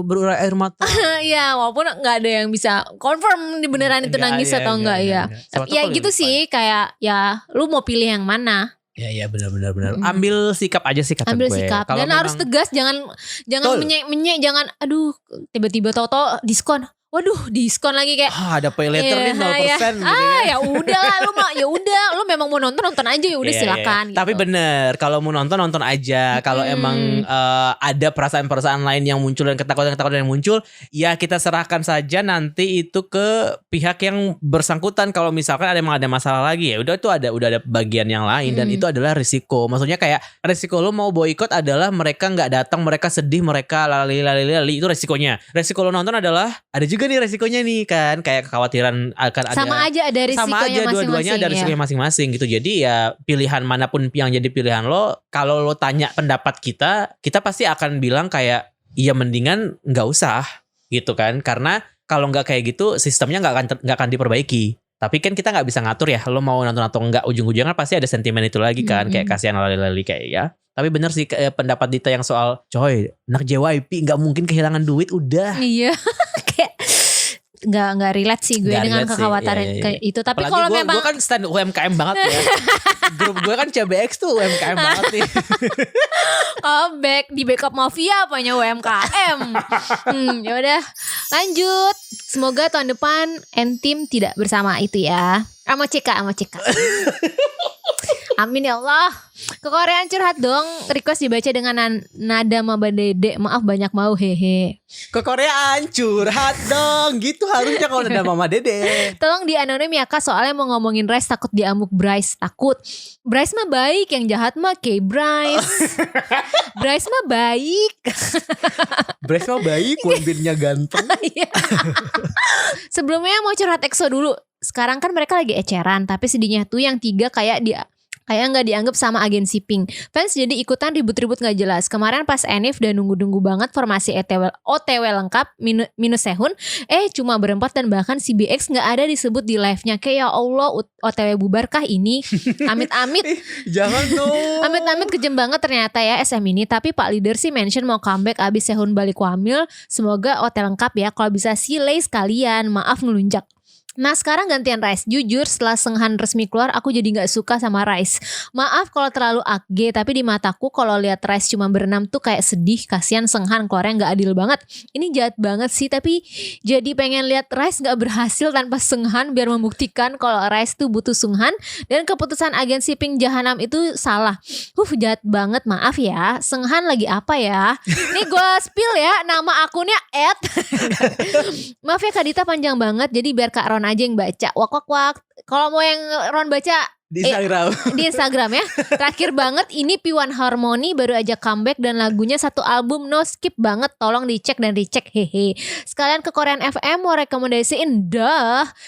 berurai air mata. Ya walaupun nggak ada yang bisa confirm di beneran itu nangis atau enggak ya. Ya gitu sih, kayak ya lu mau pilih yang mana. Ya benar. Ambil sikap aja sih kata gue. Ambil sikap. Kalo dan harus tegas, jangan menyek, jangan aduh tiba-tiba tahu-tahu diskon. Waduh, diskon lagi kayak ada pay later nih 0% gitu kan. Ya udah lah, lu memang mau nonton aja ya udah silakan. Gitu. Tapi bener, kalau mau nonton aja. Kalau emang ada perasaan-perasaan lain yang muncul dan ketakutan yang muncul, ya kita serahkan saja nanti itu ke pihak yang bersangkutan. Kalau misalkan ada masalah lagi ya udah ada bagian yang lain, dan itu adalah risiko. Maksudnya kayak risiko lo mau boikot adalah mereka nggak datang, mereka sedih, mereka lali itu resikonya. Resiko lo nonton adalah ada juga nih resikonya nih kan, kayak kekhawatiran akan ada sama aja ada risikonya masing-masing. Dua-duanya ada risikonya masing-masing gitu. Jadi ya pilihan manapun yang jadi pilihan lo, kalau lo tanya pendapat kita pasti akan bilang kayak iya mendingan nggak usah gitu kan, karena kalau nggak kayak gitu sistemnya nggak akan diperbaiki. Tapi kan kita nggak bisa ngatur ya, lo mau nonton atau enggak, ujung-ujungnya pasti ada sentimen itu lagi kan, kayak kasihan lali-lali kayak ya. Tapi bener sih pendapat Dita yang soal coy, anak JYP nggak mungkin kehilangan duit, udah. Iya. Kayak nggak relate sih gue dengan kekhawatiran kayak itu. Tapi kalau memang gue kan stand UMKM banget ya. Grup gue kan CBX tuh UMKM banget nih. Back di backup mafia apanya UMKM. Ya udah lanjut. Semoga tahun depan N-Team tidak bersama itu ya. Sama CK. Amin ya Allah. Ke Koreaan curhat dong. Request dibaca dengan nada Maba Dede. Maaf banyak mau hehe. Ke Koreaan curhat dong. Gitu harusnya kalau nada Mama Dede. Tolong di anonim ya Kak, soalnya mau ngomongin Rice takut diamuk Bryce. Takut Bryce mah baik, yang jahat mah kayak Bryce. Bryce mah baik. Bryce mah baik, Wonbinnya ganteng. Sebelumnya mau curhat EXO dulu. Sekarang kan mereka lagi eceran, tapi sedihnya tuh yang 3 kayak nggak dianggap sama agensi Pink. Fans jadi ikutan ribut-ribut nggak jelas. Kemarin pas Enif udah nunggu banget formasi OTW lengkap minus Sehun, cuma berempat dan bahkan CBX nggak ada disebut di live-nya. Kayak ya Allah, OTW bubarkah ini? Amit-amit. Jangan dong. Amit-amit kejem banget ternyata ya SM ini. Tapi Pak Leader sih mention mau comeback abis Sehun balik wamil. Semoga OTW lengkap ya. Kalau bisa silay sekalian. Maaf ngelunjak. Nah sekarang gantian Rice. Jujur setelah Seunghan resmi keluar, aku jadi gak suka sama Rice. Maaf kalau terlalu AG, tapi di mataku kalau lihat Rice cuma berenam tuh kayak sedih. Kasihan Seunghan keluarnya gak adil banget. Ini jahat banget sih, tapi jadi pengen lihat Rice gak berhasil tanpa Seunghan biar membuktikan kalau Rice tuh butuh Seunghan. Dan keputusan agensi Pink Jahanam itu salah. Jahat banget, maaf ya. Seunghan lagi apa ya? Nih gue spill ya, nama akunnya @ maaf ya Kak Dita panjang banget, jadi biar Kak Ron aja yang baca. Wak. Kalau mau yang Ron baca Di Instagram. Di Instagram ya. Terakhir banget ini P1 Harmony baru aja comeback dan lagunya satu album, no skip banget. Tolong dicek dan recheck, hehe. Sekalian ke Korean FM mau rekomendasiin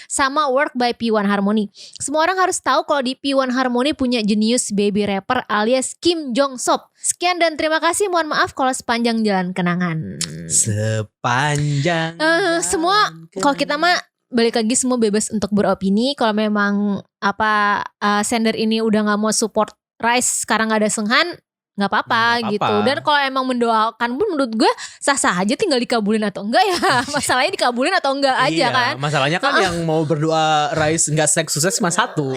sama Work by P1 Harmony. Semua orang harus tahu kalau di P1 Harmony punya jenius baby rapper alias Kim Jong Sop. Sekian dan terima kasih. Mohon maaf kalau sepanjang jalan kenangan. Sepanjang semua kalau kita mah balik lagi semua bebas untuk beropini. Kalau memang sender ini udah nggak mau support Rice sekarang nggak ada Seunghan, nggak apa-apa gitu. Dan kalau emang mendoakan pun menurut gue sah-sah aja, tinggal dikabulin atau enggak ya. Masalahnya dikabulin atau enggak aja kan. Masalahnya kan yang mau berdoa Rice nggak sukses cuma satu.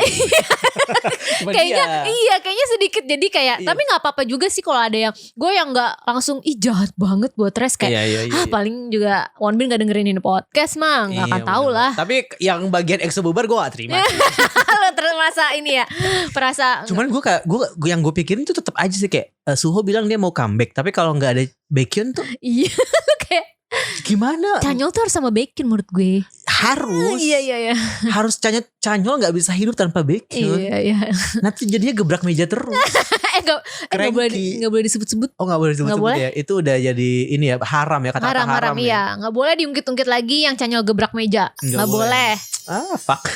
Kayaknya sedikit, jadi kayak tapi nggak apa-apa juga sih kalau ada yang gue yang nggak langsung jahat banget buat Rice kayak paling juga Wonbin nggak dengerin ini podcast mah nggak akan tahu lah. Tapi yang bagian EXO bubar gue gak terima. Lo terasa ini ya perasa. Cuman gue yang gue pikirin itu tetap aja sih kayak Suho bilang dia mau comeback, tapi kalau nggak ada Baekhyun tuh iya kayak gimana? Chanyeol tuh harus sama Baekhyun menurut gue. Harus. Iya. Harus Chanyeol nggak bisa hidup tanpa Baekhyun. Iya. Nanti jadinya gebrak meja terus. Nggak boleh disebut-sebut. Oh nggak boleh disebut-sebut ya. Itu udah jadi ini ya, haram ya, kata-kata haram ya. Iya. Nggak boleh diungkit-ungkit lagi yang Chanyeol gebrak meja. Nggak boleh. Fuck.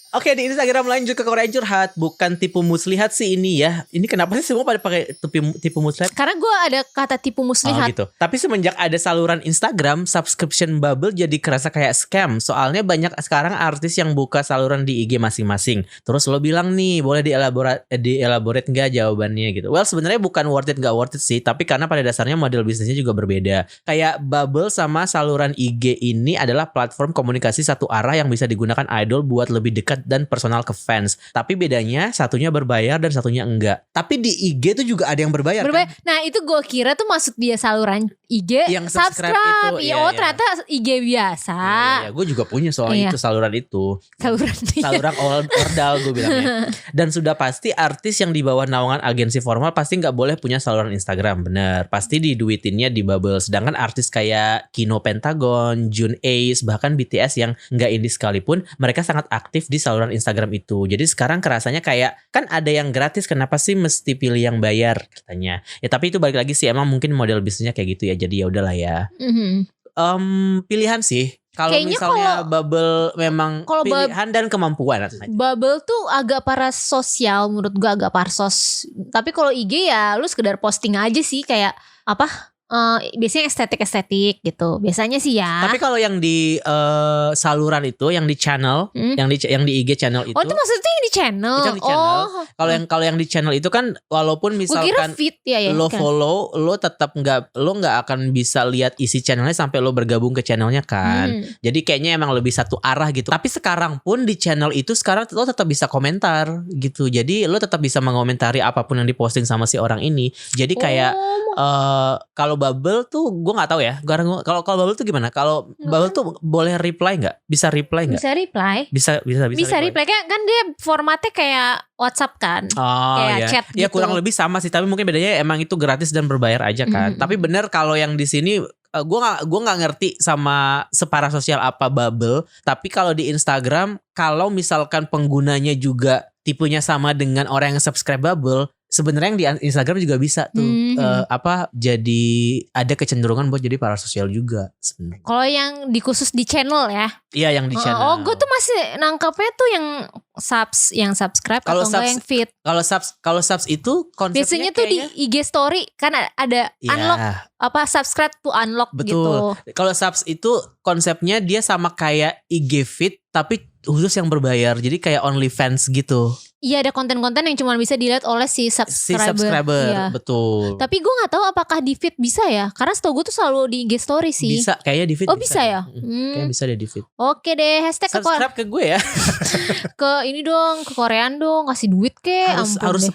Oke, di Instagram lanjut ke Korean Curhat. Bukan tipu muslihat sih ini ya. Ini kenapa sih semua pada pakai tipu muslihat? Karena gue ada kata tipu muslihat. Gitu. Tapi semenjak ada saluran Instagram, subscription bubble jadi kerasa kayak scam. Soalnya banyak sekarang artis yang buka saluran di IG masing-masing. Terus lo bilang nih, boleh dielaborate nggak jawabannya gitu. Well, sebenarnya bukan worth it nggak worth it sih. Tapi karena pada dasarnya model bisnisnya juga berbeda. Kayak bubble sama saluran IG ini adalah platform komunikasi satu arah yang bisa digunakan idol buat lebih dekat dan personal ke fans. Tapi bedanya satunya berbayar dan satunya enggak. Tapi di IG tuh juga ada yang berbayar. Kan? Nah itu gue kira tuh maksud dia saluran IG yang subscribe itu. Ternyata IG biasa. Iya, gue juga punya soalnya itu saluran itu. Saluran ordal gue bilangnya. Dan sudah pasti artis yang di bawah naungan agensi formal pasti nggak boleh punya saluran Instagram. Bener. Pasti diduitinnya di bubble. Sedangkan artis kayak Kino Pentagon, Jun Ace, bahkan BTS yang nggak indie sekalipun, mereka sangat aktif di saluran Instagram itu. Jadi sekarang kerasanya kayak kan ada yang gratis, kenapa sih mesti pilih yang bayar katanya. Ya tapi itu balik lagi sih, emang mungkin model bisnisnya kayak gitu ya. Jadi ya udahlah ya. Pilihan sih. Kalau misalnya bubble memang pilihan dan kemampuan. Bubble tuh agak parasosial menurut gue, agak parsos. Tapi kalau IG ya lu sekedar posting aja sih, kayak biasanya estetik gitu biasanya sih ya. Tapi kalau yang di saluran itu, yang di channel, yang di IG channel itu. Oh itu maksudnya yang di channel. Itu yang di channel. Kalau yang di channel itu kan walaupun misalkan feed, ya, lo follow, lo tetap nggak akan bisa lihat isi channelnya sampai lo bergabung ke channelnya kan. Jadi kayaknya emang lebih satu arah gitu. Tapi sekarang pun di channel itu sekarang lo tetap bisa komentar gitu. Jadi lo tetap bisa mengomentari apapun yang diposting sama si orang ini. Jadi kayak kalau bubble tuh gue nggak tahu ya. Kalau bubble tuh gimana? Kalau bubble tuh boleh reply nggak? Bisa reply nggak? Bisa reply. Bisa reply. Kan dia formatnya kayak WhatsApp kan. Kayak chat gitu. Ya kurang lebih sama sih. Tapi mungkin bedanya emang itu gratis dan berbayar aja kan. Tapi bener kalau yang di sini gue nggak ngerti sama separasosial apa bubble. Tapi kalau di Instagram, kalau misalkan penggunanya juga tipenya sama dengan orang yang subscribe bubble, sebenarnya yang di Instagram juga bisa tuh jadi ada kecenderungan buat jadi parasosial juga sebenarnya. Kalau yang khusus di channel ya? Iya, yang di channel. Gue tuh masih nangkapnya tuh yang subscribe atau enggak yang feed. Kalau subs itu konsepnya biasanya tuh di IG story kan ada unlock subscribe to unlock. Betul. Gitu. Kalau subs itu konsepnya dia sama kayak IG feed tapi khusus yang berbayar. Jadi kayak OnlyFans gitu. iya ada konten-konten yang cuma bisa dilihat oleh si subscriber. Iya. Betul. Tapi gue nggak tahu apakah di feed bisa ya, karena setahu gue tuh selalu di IG story sih. Bisa, kayaknya di feed. Oh bisa ya? Kayaknya bisa deh di feed. Oke deh, hashtag subscribe ke gue ya. ke ini dong, ke Korean dong, kasih duit ke. Harus 10.000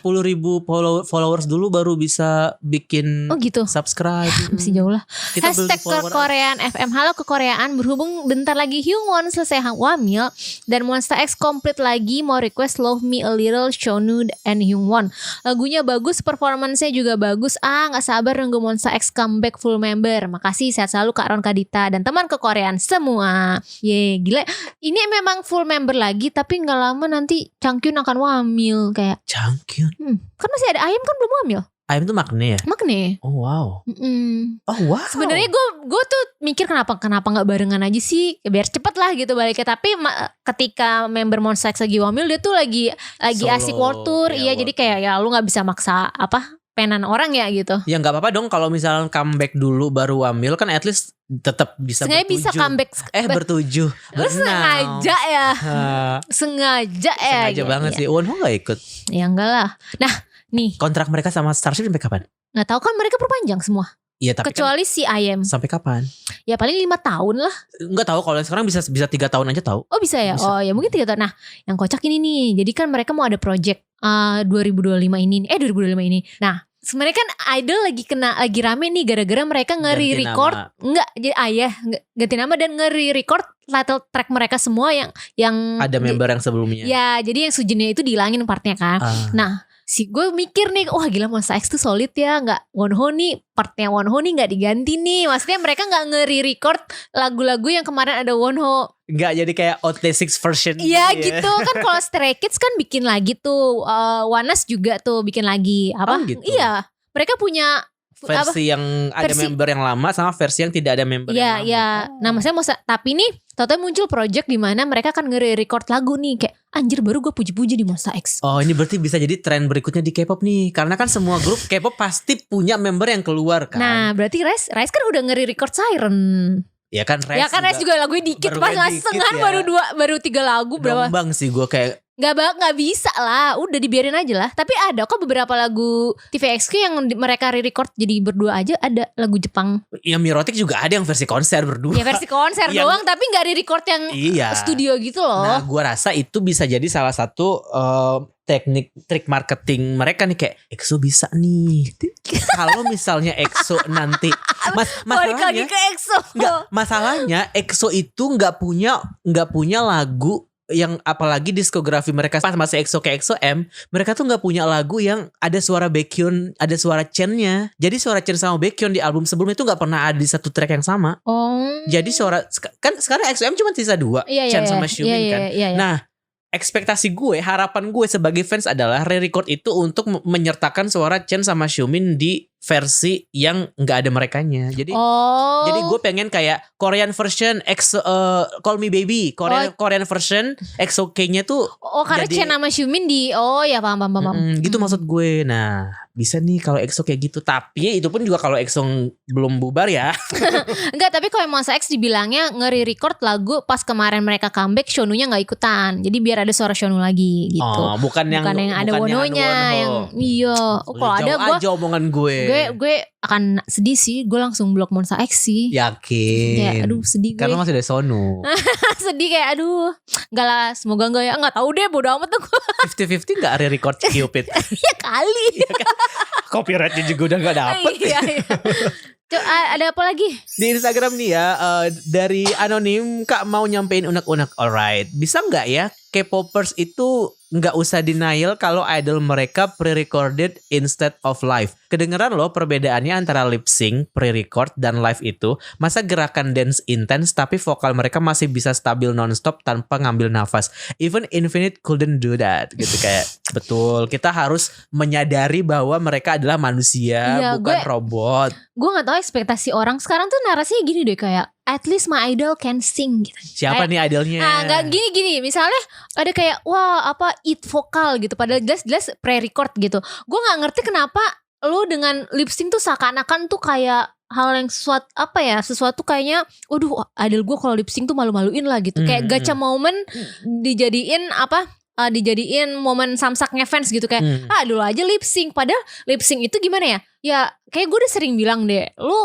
followers dulu baru bisa bikin gitu. Subscribe. Masih jauh lah. Hashtag ke Korean FM. Halo ke Koreaan, berhubung bentar lagi Hyungwon selesai wamil dan Monsta X komplit lagi, mau request Love Me A Little, Shonu and Hyungwon. Lagunya bagus, performance-nya juga bagus. Gak sabar nunggu Monsta X comeback full member. Makasih, sehat selalu Kak Ron Kadita dan teman ke Koreaan semua. Gila. Ini memang full member lagi, tapi gak lama nanti Changkyun akan wamil kayak. Changkyun? Kan masih ada Ayam kan belum wamil. Ayam tuh Maknae ya? Maknae. Oh wow. Oh wow. Sebenarnya gue tuh mikir kenapa nggak barengan aja sih, biar cepet lah gitu baliknya. Tapi ketika member Monsta X lagi wamil, dia tuh lagi Solo, asik world tour. Iya jadi kayak ya lu nggak bisa maksa penan orang ya gitu. Ya nggak apa-apa dong kalau misalnya comeback dulu baru wamil kan at least tetap bisa bertujuh. Bisa comeback. Bertujuh. Lu sengaja ya. Sengaja banget sih. Wonho nggak ikut? Ya enggak lah. Nah nih. Kontrak mereka sama Starship sampai kapan? Nggak tahu kan, mereka perpanjang semua. Iya tapi kecuali si IM. Sampai kapan? Ya paling 5 tahun lah. Enggak tahu, kalau sekarang bisa 3 tahun aja tahu. Oh bisa ya? Bisa. Oh ya mungkin 3 tahun. Nah yang kocak ini nih, jadi kan mereka mau ada project 2025 ini. Nah sebenarnya kan Idol lagi rame nih gara-gara mereka ngeri-record. Enggak, jadi ganti nama dan ngeri-record title track mereka semua yang ada member yang sebelumnya. Ya jadi yang Sujinnya itu dihilangin partnya kan. Nah gue mikir nih, wah gila Monsta X tuh solid ya, nggak Wonho nih, partnya Wonho nih nggak diganti nih, maksudnya mereka nggak ngeri-record lagu-lagu yang kemarin ada Wonho. Nggak jadi kayak OT6 version. Iya gitu kan. Kalau Stray Kids kan bikin lagi tuh, Wanas juga tuh bikin lagi gitu? Iya mereka punya versi yang ada member yang lama sama versi yang tidak ada member yang lama. Iya. Nah maksudnya tapi nih tau-tau muncul project di mana mereka akan nge-record lagu nih, kayak anjir baru gue puji-puji di Monsta X. Oh ini berarti bisa jadi tren berikutnya di K-pop nih, karena kan semua grup K-pop pasti punya member yang keluar kan. Nah berarti Rise kan udah nge-record Siren. Ya kan Rise juga lagunya dikit, pas setengah ya. baru 3 lagu berapa. Dombang sih gue kayak Gak bisa lah, udah dibiarin aja lah. Tapi ada kok beberapa lagu TVXQ yang mereka re-record jadi berdua aja, ada lagu Jepang. Ya Mirotic juga ada yang versi konser berdua. Ya versi konser doang, tapi gak re-record yang studio gitu loh. Nah gue rasa itu bisa jadi salah satu trik marketing mereka nih, kayak EXO bisa nih. Kalau misalnya EXO nanti masalahnya ke EXO. Masalahnya EXO itu nggak punya lagu yang, apalagi diskografi mereka pas masih EXO ke EXO M, mereka tuh nggak punya lagu yang ada suara Baekhyun, ada suara Chen-nya. Jadi suara Chen sama Baekhyun di album sebelumnya itu nggak pernah ada di satu track yang sama. Jadi suara kan sekarang EXO M cuma sisa 2, Chen sama Xiumin kan. Nah ekspektasi gue, harapan gue sebagai fans adalah re-record itu untuk menyertakan suara Chen sama Xiumin di versi yang nggak ada merekanya. Jadi gue pengen kayak Korean version Call Me Baby, Korean version EXO-K-nya tuh. Karena Chen sama Xiumin di paham. Gitu maksud gue. Nah bisa nih kalau EXO kayak gitu. Tapi itu pun juga kalau EXO belum bubar ya. Enggak, tapi kalau Monsta X dibilangnya ngeri-record lagu pas kemarin mereka comeback, Shonunya gak ikutan. Jadi biar ada suara Shonu lagi gitu. Bukan yang ada Wononya yang kalau ada aja omongan gue akan sedih sih. Gue langsung blok Monsta X sih. Yakin? Kayak aduh sedih gue. Karena masih ada Sonu. Sedih kayak aduh. Enggak lah, semoga enggak ya. Enggak tahu deh, bodo amat tuh. 50-50 gak re-record Cupid? Ya kali. Copyrightnya juga udah gak dapet. Iya. Ada apa lagi? Di Instagram nih ya, dari anonim, Kak mau nyampein unek-unek. Alright, bisa gak ya K-popers itu nggak usah denial kalau idol mereka pre-recorded instead of live. Kedengeran loh perbedaannya antara lip sync, pre-record, dan live itu. Masa gerakan dance intens tapi vokal mereka masih bisa stabil nonstop tanpa ngambil nafas. Even Infinite couldn't do that. Gitu kayak betul. Kita harus menyadari bahwa mereka adalah manusia, bukan robot. Gue nggak tahu ekspektasi orang sekarang tuh narasinya gini deh, kayak at least my idol can sing gitu. Siapa nih idolnya? Nggak gini. Misalnya ada kayak it vokal gitu, padahal jelas pre-record gitu. Gue nggak ngerti kenapa lu dengan lip sync tuh seakan-akan tuh kayak hal yang sesuatu kayaknya, idol gue kalau lip sync tuh malu-maluin lah gitu. Kayak gacha moment dijadiin dijadiin momen samsaknya fans gitu kayak dulu aja lip sync. Padahal lip sync itu gimana ya? Ya kayak gue udah sering bilang deh, lu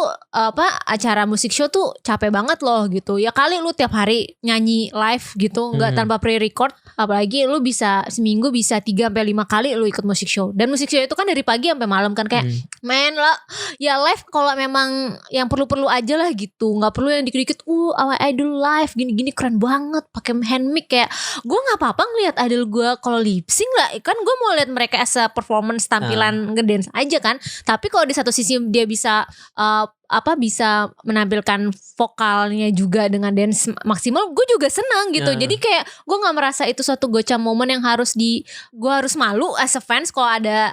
acara musik show tuh capek banget loh gitu. Ya kali lu tiap hari nyanyi live gitu, nggak tanpa pre-record. Apalagi lu bisa seminggu bisa 3-5 kali lu ikut musik show. Dan musik show itu kan dari pagi sampai malam kan kayak main lah. Ya live kalau memang yang perlu-perlu aja lah gitu. Nggak perlu yang dikit-dikit idol live gini-gini keren banget pakai hand mic. Kayak gue nggak apa-apa ngeliat idol gue kalau lip sync lah. Kan gue mau lihat mereka as a performance tampilan ngedance aja kan. Tapi kalau di satu sisi dia bisa bisa menampilkan vokalnya juga dengan dance maksimal, gue juga senang gitu. Jadi kayak gue nggak merasa itu suatu gocap momen yang gue harus malu as a fans kalau ada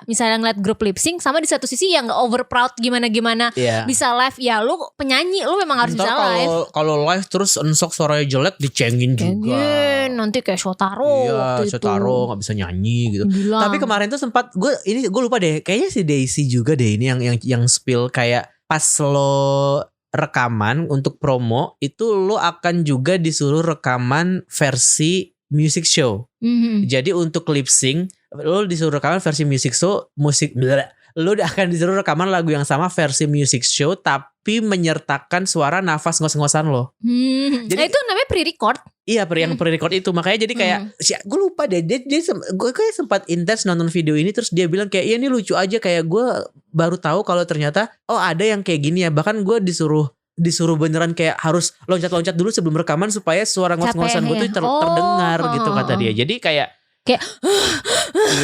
misalnya ngeliat grup lip sync. Sama di satu sisi yang gak over proud gimana-gimana bisa live. Ya lu penyanyi, lu memang harus bisa live. Kalau live terus ensok suaranya jelek dicengin juga. Nanti kayak Shotaro waktu Shotaro gak bisa nyanyi gitu. Bilang. Tapi kemarin tuh sempat gue lupa deh, kayaknya si Daisy juga deh ini yang spill kayak pas lo rekaman untuk promo itu lo akan juga disuruh rekaman versi music show. Jadi untuk lip sync lo disuruh rekaman versi music show, lo akan disuruh rekaman lagu yang sama versi music show tapi menyertakan suara nafas ngos-ngosan lo. Jadi itu namanya pre-record. Iya, yang pre-record itu. Makanya jadi kayak gue lupa deh, gue kayak sempat intens nonton video ini terus dia bilang kayak ini lucu aja, kayak gue baru tahu kalau ternyata ada yang kayak gini ya. Bahkan gue disuruh beneran kayak harus loncat-loncat dulu sebelum rekaman supaya suara ngos-ngosan gue tuh terdengar gitu kata dia. Jadi kayak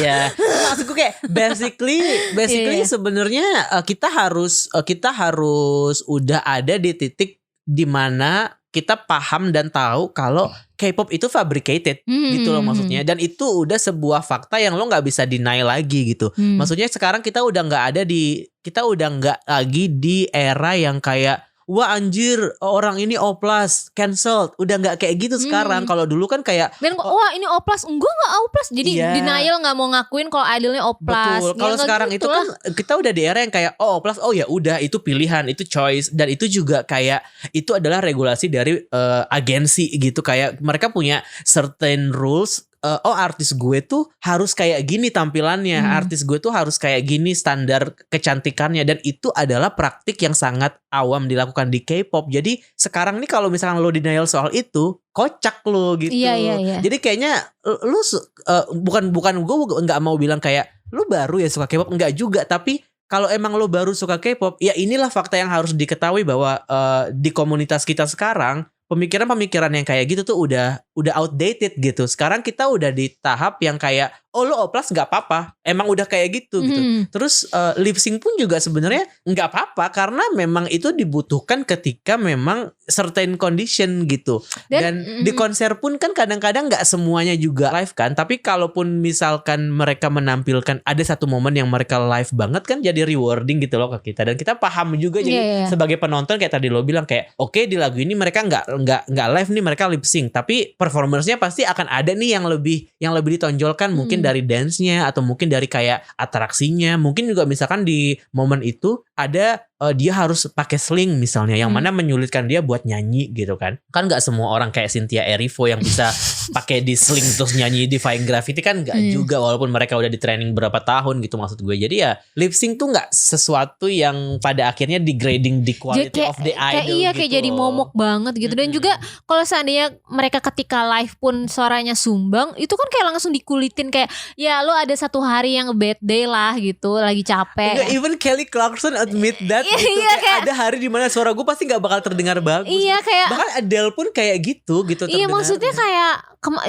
iya, maksudku kayak basically sebenarnya kita harus udah ada di titik dimana kita paham dan tahu kalau K-pop itu fabricated gitu loh maksudnya. Dan itu udah sebuah fakta yang lo gak bisa deny lagi gitu. Maksudnya sekarang kita udah gak lagi di era yang kayak wah anjir orang ini oplas cancelled. Udah gak kayak gitu sekarang. Kalau dulu kan kayak wah ini oplas, enggak gak oplas. Jadi denial gak mau ngakuin kalau idolnya oplas. Betul. Kalau sekarang gitu itu kan kita udah di era yang kayak oplas, ya udah itu pilihan, itu choice. Dan itu juga kayak itu adalah regulasi dari agensi gitu. Kayak mereka punya certain rules. Artis gue tuh harus kayak gini tampilannya, artis gue tuh harus kayak gini standar kecantikannya. Dan itu adalah praktik yang sangat awam dilakukan di K-pop. Jadi sekarang nih kalau misalnya lo denial soal itu, kocak lo gitu. Iya. Jadi kayaknya lo bukan gue nggak mau bilang kayak lo baru ya suka K-pop, enggak juga. Tapi kalau emang lo baru suka K-pop, ya inilah fakta yang harus diketahui bahwa di komunitas kita sekarang pemikiran-pemikiran yang kayak gitu tuh udah outdated gitu. Sekarang kita udah di tahap yang kayak lo oplas gak apa-apa, emang udah kayak gitu gitu. Terus lip sync pun juga sebenarnya gak apa-apa karena memang itu dibutuhkan ketika memang certain condition gitu. Dan di konser pun kan kadang-kadang gak semuanya juga live kan. Tapi kalaupun misalkan mereka menampilkan ada satu momen yang mereka live banget kan jadi rewarding gitu loh ke kita. Dan kita paham juga jadi sebagai penonton kayak tadi lo bilang kayak oke, di lagu ini mereka nggak live nih, mereka lip sync, tapi performernya pasti akan ada nih yang lebih ditonjolkan mungkin dari dance-nya atau mungkin dari kayak atraksinya. Mungkin juga misalkan di momen itu ada dia harus pakai sling misalnya yang mana menyulitkan dia buat nyanyi gitu kan. Kan gak semua orang kayak Cynthia Erivo yang bisa pakai di sling terus nyanyi di Defying Gravity kan gak juga, walaupun mereka udah di training berapa tahun gitu maksud gue. Jadi ya lip sync tuh gak sesuatu yang pada akhirnya degrading the quality of the idol gitu. Kayak jadi momok banget gitu. Dan juga kalau seandainya mereka ketika live pun suaranya sumbang, itu kan kayak langsung dikulitin kayak ya lo ada satu hari yang bad day lah gitu, lagi capek. Even Kelly Clarkson admit that gitu. Kayak ada hari dimana suara gue pasti gak bakal terdengar bagus. Iya kayak bahkan Adele pun kayak gitu iya maksudnya kayak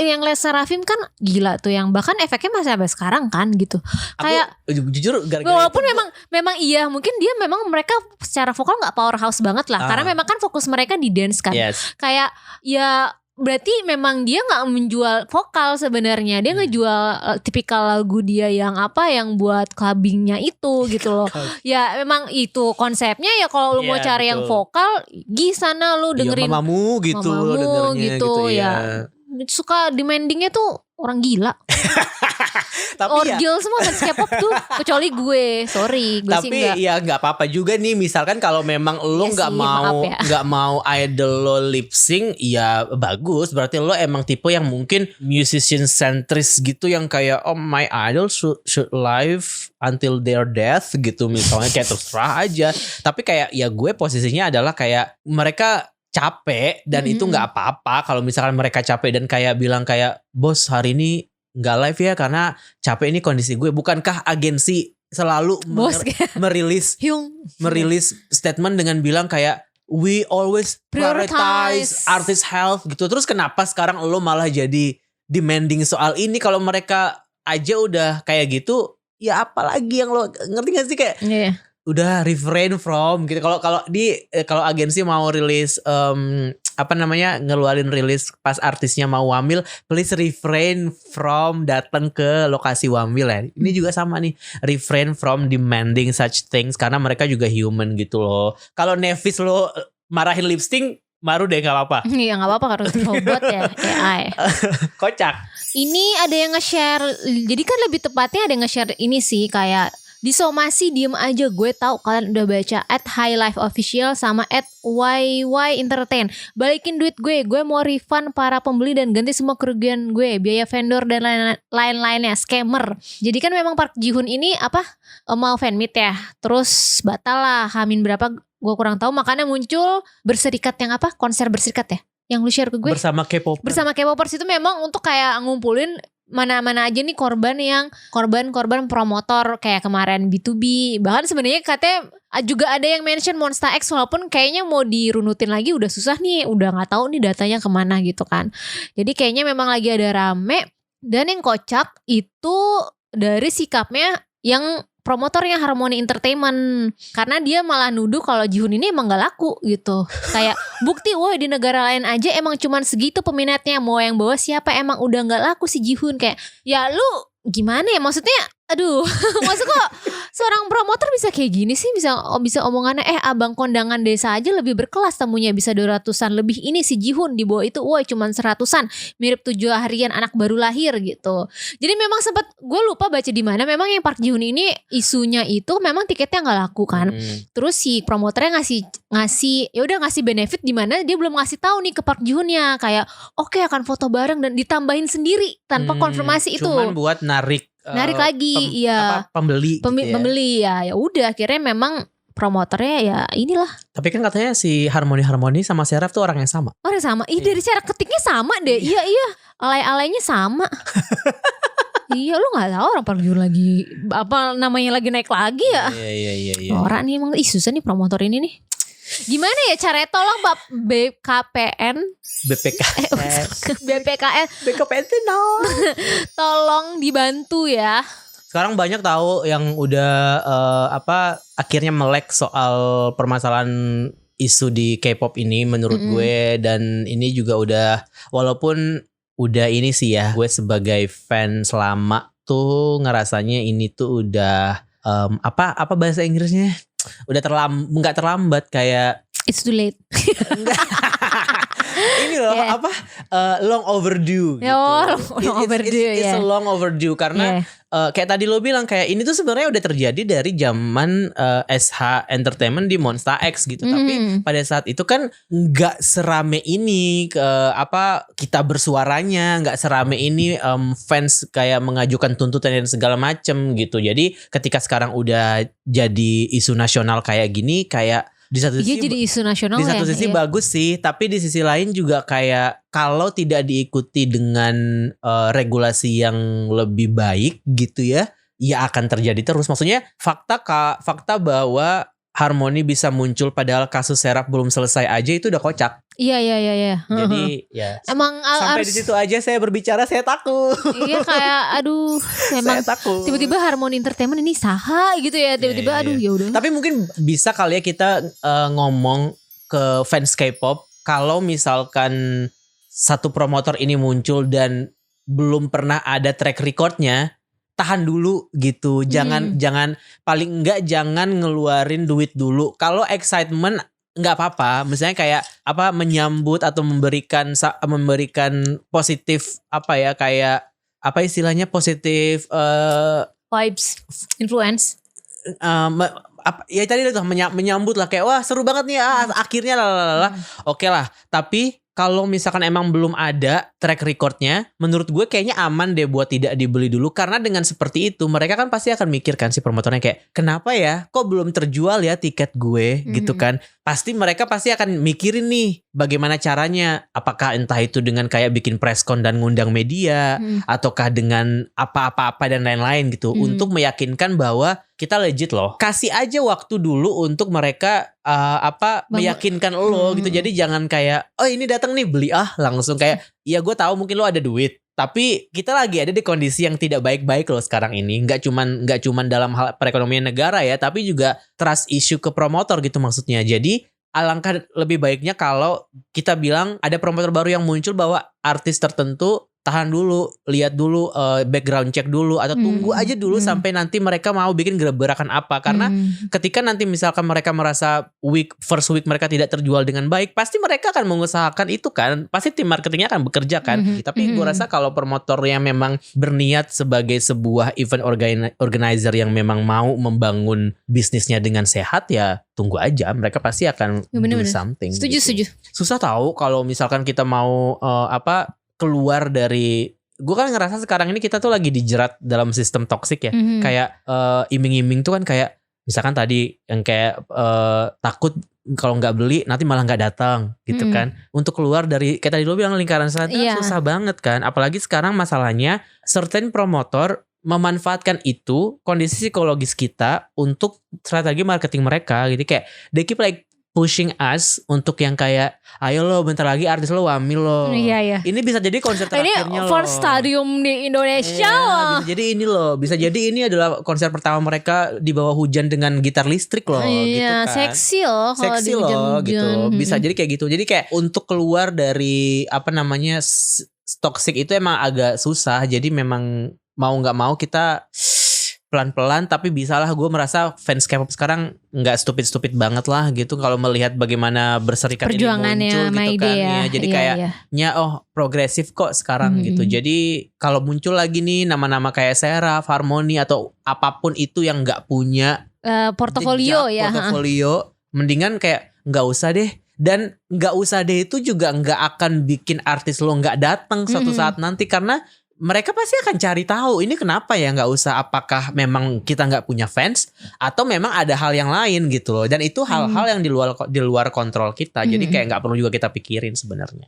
yang Les Seraphim kan gila tuh, yang bahkan efeknya masih sampai sekarang kan gitu. Kayak jujur walaupun memang iya mungkin dia memang mereka secara vokal gak powerhouse banget lah. Karena memang kan fokus mereka di dance kan. Kayak ya berarti memang dia nggak menjual vokal sebenarnya, dia ngejual tipikal lagu dia yang yang buat clubbingnya itu gitu loh. Ya memang itu konsepnya ya, kalau lu mau cari yang vokal di sana lu dengerin mamamu gitu, gitu ya. Suka demandingnya tuh orang gila. Tapi ya, Orgil semua fans K-pop tuh, kecuali gue. Sorry, gue sih tapi enggak. ya nggak apa-apa juga nih. Misalkan kalau memang lo Iya nggak sih, maaf mau ya. nggak mau idol lo lip sync, ya bagus. Berarti lo emang tipe yang mungkin musician centris gitu, yang kayak oh my idol should live until their death gitu misalnya, kayak terserah aja. Tapi kayak ya gue posisinya adalah kayak mereka capek dan itu nggak apa-apa kalau misalkan mereka capek dan kayak bilang kayak bos hari ini nggak live ya karena capek, ini kondisi gue. Bukankah agensi selalu Bos merilis Hyung. statement dengan bilang kayak we always prioritize artist health gitu. Terus kenapa sekarang lo malah jadi demanding soal ini? Kalau mereka aja udah kayak gitu, ya apalagi yang lo, ngerti gak sih kayak Iya. udah refrain from gitu. Kalau agensi mau rilis ngeluarin rilis pas artisnya mau wamil, please refrain from datang ke lokasi wamil ya. Ini juga sama nih, refrain from demanding such things karena mereka juga human gitu loh. Kalau Nevis lo marahin lip sync baru deh gak apa-apa. Iya gak apa-apa harus robot ya, AI. Kocak. Ini ada yang nge-share, jadi kan lebih tepatnya ada yang nge-share ini sih, kayak disomasi diem aja, gue tahu kalian udah baca @highlife_official sama @YY_entertain. Balikin duit gue mau refund para pembeli dan ganti semua kerugian gue, biaya vendor dan lain-lainnya, scammer. Jadi kan memang Park Ji-hoon ini mau fan meet ya, terus batal lah, hamin berapa gue kurang tahu, makanya muncul berserikat yang konser berserikat ya, yang lu share ke gue. Bersama K-popers itu memang untuk kayak ngumpulin mana-mana aja nih korban promotor kayak kemarin B2B. Bahkan sebenarnya katanya juga ada yang mention Monsta X, walaupun kayaknya mau dirunutin lagi udah susah nih, udah nggak tahu nih datanya kemana gitu kan. Jadi kayaknya memang lagi ada rame. Dan yang kocak itu dari sikapnya yang promotornya Harmony Entertainment, karena dia malah nuduh kalau Ji-hoon ini emang gak laku gitu. Kayak bukti woi di negara lain aja emang cuman segitu peminatnya, mau yang bawa siapa, emang udah gak laku si Ji-hoon. Kayak ya lu gimana ya, maksudnya aduh maksud kok seorang promotor bisa kayak gini sih, bisa omongannya abang kondangan desa aja lebih berkelas, tamunya bisa 200-an lebih, ini si Ji-hoon di bawah itu woi cuman 100-an, mirip 7 harian anak baru lahir gitu. Jadi memang sempat gue lupa baca di mana, memang yang Park Ji-hoon ini isunya itu memang tiketnya nggak laku kan. Terus si promotornya ngasih ya udah ngasih benefit di mana dia belum ngasih tahu nih ke Park Ji-hoonnya, kayak oke, akan foto bareng dan ditambahin sendiri tanpa konfirmasi itu. Cuman buat narik lagi, iya. Pembeli gitu ya. Pembeli ya udah, akhirnya memang promotornya ya inilah. Tapi kan katanya si Harmony sama Seraf tuh orang yang sama. Orang yang sama. Dari cara ketiknya sama deh. Iya. Alay-alaynya sama. Iya, lu nggak tahu orang Park Ji-hoon lagi namanya lagi naik lagi ya. Iya. Orang nih emang susah nih promotor ini nih. Gimana ya caranya, tolong BKPN itu no. Tolong dibantu ya. Sekarang banyak tahu yang udah akhirnya melek soal permasalahan isu di K-pop ini menurut gue. Dan ini juga udah, walaupun udah ini sih ya, gue sebagai fans lama tuh ngerasanya ini tuh udah apa bahasa Inggrisnya, udah nggak terlambat, kayak it's too late. ini loh long overdue gitu. Long overdue. It's a long overdue karena kayak tadi lo bilang, kayak ini tuh sebenarnya udah terjadi dari zaman SH Entertainment di Monsta X gitu. Tapi pada saat itu kan nggak serame ini kita bersuaranya, nggak serame ini fans kayak mengajukan tuntutan dan segala macem gitu. Jadi ketika sekarang udah jadi isu nasional kayak gini, kayak di satu sisi jadi isu nasional, di satu sisi bagus sih, tapi di sisi lain juga kayak kalau tidak diikuti dengan regulasi yang lebih baik gitu ya akan terjadi terus. Maksudnya fakta bahwa Harmony bisa muncul padahal kasus Serap belum selesai aja itu udah kocak. Iya. Jadi ya emang sampai di situ aja saya berbicara, saya takut. Iya, kayak aduh, memang tiba-tiba Harmony Entertainment ini saha gitu ya, tiba-tiba aduh ya udah. Tapi mungkin bisa kali ya kita ngomong ke fans K-pop, kalau misalkan satu promotor ini muncul dan belum pernah ada track recordnya, tahan dulu gitu. Jangan paling enggak jangan ngeluarin duit dulu. Kalau excitement nggak apa-apa, misalnya kayak menyambut atau memberikan positif kayak apa istilahnya positif Vibes, influence. Ya tadi udah menyambut lah kayak wah seru banget nih akhirnya lalala. Oke lah, tapi kalau misalkan emang belum ada track recordnya, menurut gue kayaknya aman deh buat tidak dibeli dulu. Karena dengan seperti itu mereka kan pasti akan mikirkan si promotornya kayak kenapa ya kok belum terjual ya tiket gue gitu kan. Pasti mereka pasti akan mikirin nih bagaimana caranya. Apakah entah itu dengan kayak bikin preskon dan ngundang media, ataukah dengan apa-apa dan lain-lain gitu. Untuk meyakinkan bahwa kita legit loh. Kasih aja waktu dulu untuk mereka meyakinkan lo gitu. Jadi jangan kayak oh ini datang nih beli langsung kayak ya gue tahu mungkin lo ada duit. Tapi kita lagi ada di kondisi yang tidak baik-baik loh sekarang ini. Nggak cuman dalam hal perekonomian negara ya, tapi juga trust issue ke promotor gitu maksudnya. Jadi alangkah lebih baiknya kalau kita bilang ada promotor baru yang muncul bahwa artis tertentu tahan dulu, lihat dulu, background check dulu, atau tunggu aja dulu sampai nanti mereka mau bikin gerakan apa. Karena ketika nanti misalkan mereka merasa first week mereka tidak terjual dengan baik, pasti mereka akan mengusahakan itu kan. Pasti tim marketingnya akan bekerja kan. Tapi gue rasa kalau promotor yang memang berniat sebagai sebuah event organizer yang memang mau membangun bisnisnya dengan sehat, ya tunggu aja. Mereka pasti akan do something. Setuju. Susah tahu kalau misalkan kita mau keluar dari, gue kan ngerasa sekarang ini kita tuh lagi dijerat dalam sistem toksik ya. Kayak iming-iming tuh kan kayak misalkan tadi yang kayak takut kalau nggak beli nanti malah nggak datang gitu kan. Untuk keluar dari kayak tadi lo bilang lingkaran setan susah banget kan. Apalagi sekarang masalahnya certain promotor memanfaatkan itu kondisi psikologis kita untuk strategi marketing mereka gitu. Kayak they keep like pushing us untuk yang kayak ayo lo bentar lagi artis lo wamil lo. Iya. Ini bisa jadi konser terakhirnya lo. Ini first stadium di Indonesia loh. Bisa jadi ini loh. Bisa jadi ini adalah konser pertama mereka di bawah hujan dengan gitar listrik loh. Iya, gitu kan. Seksi loh kalau di hujan-hujan gitu. Bisa jadi kayak gitu. Jadi kayak untuk keluar dari toxic itu emang agak susah. Jadi memang mau nggak mau kita pelan-pelan, tapi bisalah. Gue merasa fans K-pop sekarang nggak stupid banget lah gitu kalau melihat bagaimana berserikat ini muncul gitu kan ya. Jadi kayaknya progresif kok sekarang gitu. Jadi kalau muncul lagi nih nama-nama kayak Seraf, Harmony atau apapun itu yang nggak punya portofolio mendingan kayak nggak usah deh. Dan nggak usah deh itu juga nggak akan bikin artis lo nggak datang suatu saat nanti, karena mereka pasti akan cari tahu ini kenapa ya nggak usah, apakah memang kita nggak punya fans atau memang ada hal yang lain gitu loh. Dan itu hal-hal yang di luar kontrol kita. Jadi kayak nggak perlu juga kita pikirin sebenarnya.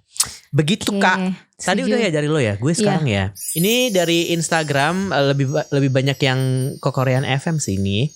Begitu Kak. Tadi udah ya dari lo ya, gue sekarang ya. Ini dari Instagram lebih banyak yang ke Korean FM sih ini.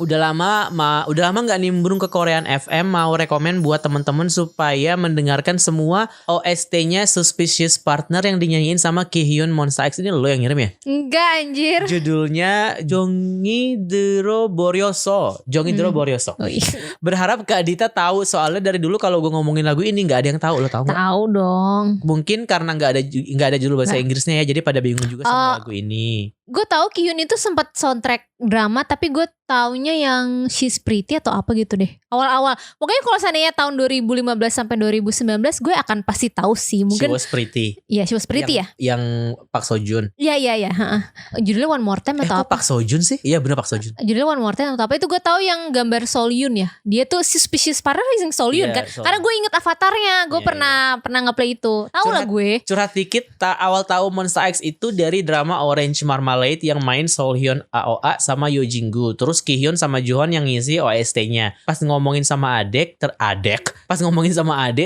Udah lama nggak nimbrung ke Korean FM, mau rekomen buat temen-temen supaya mendengarkan semua OST-nya Suspicious Partner yang dinyanyiin sama Kihyun Monsta X. Ini lo yang ngirim ya? Enggak anjir. Judulnya Jongidero Boryoso. Oh, iya. Berharap Kak Dita tahu, soalnya dari dulu kalau gue ngomongin lagu ini nggak ada yang tahu. Lo tahu nggak? Tahu dong. Mungkin karena nggak ada judul bahasa Inggrisnya ya, jadi pada bingung juga sama lagu ini. Gue tahu Kihyun itu sempat soundtrack drama, tapi gue taunya yang She's Pretty atau apa gitu deh. Awal-awal. Pokoknya kalau seandainya tahun 2015 sampai 2019 gue akan pasti tahu sih. Mungkin She Was Pretty. Iya, She Was Pretty Yang Park Seo Joon. Iya. Judulnya One More Time atau apa? Park Seo Joon sih? Iya benar Park Seo Joon. Judulnya One More Time atau apa? Itu gue tahu yang gambar Seolyun ya. Dia tuh Suspicious Partner yang Seolyun kan. Karena gue inget avatarnya. Gue pernah ngeplay itu. Tahu lah gue. Curhat dikit, awal tahu Monsta X itu dari drama Orange Marmalade yang main Seolhyun AOA sama Yoo Jin-gu. Terus Kihyun sama Johan yang ngisi OST-nya. Pas ngomongin sama adek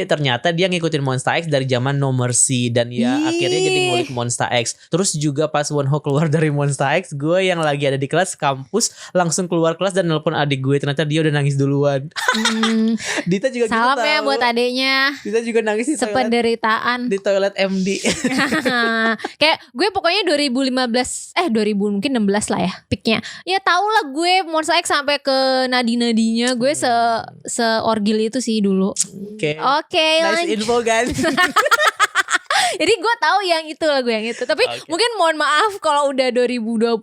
ternyata dia ngikutin Monsta X dari zaman No Mercy, dan ya akhirnya jadi ngulik Monsta X. Terus juga pas Wonho keluar dari Monsta X, gue yang lagi ada di kelas kampus langsung keluar kelas dan nelpon adik gue, ternyata dia udah nangis duluan. Dita juga salam ya buat adeknya. Dita juga nangis di sependeritaan di toilet MD. Kayak gue pokoknya 2016 lah ya peaknya. Ya tau lah gue Monsta X sampai ke nadi-nadinya. Gue se-orgil itu sih dulu. Oke, nice info guys. Jadi gue tahu yang itu lagu yang itu. Tapi mungkin mohon maaf kalau udah 2020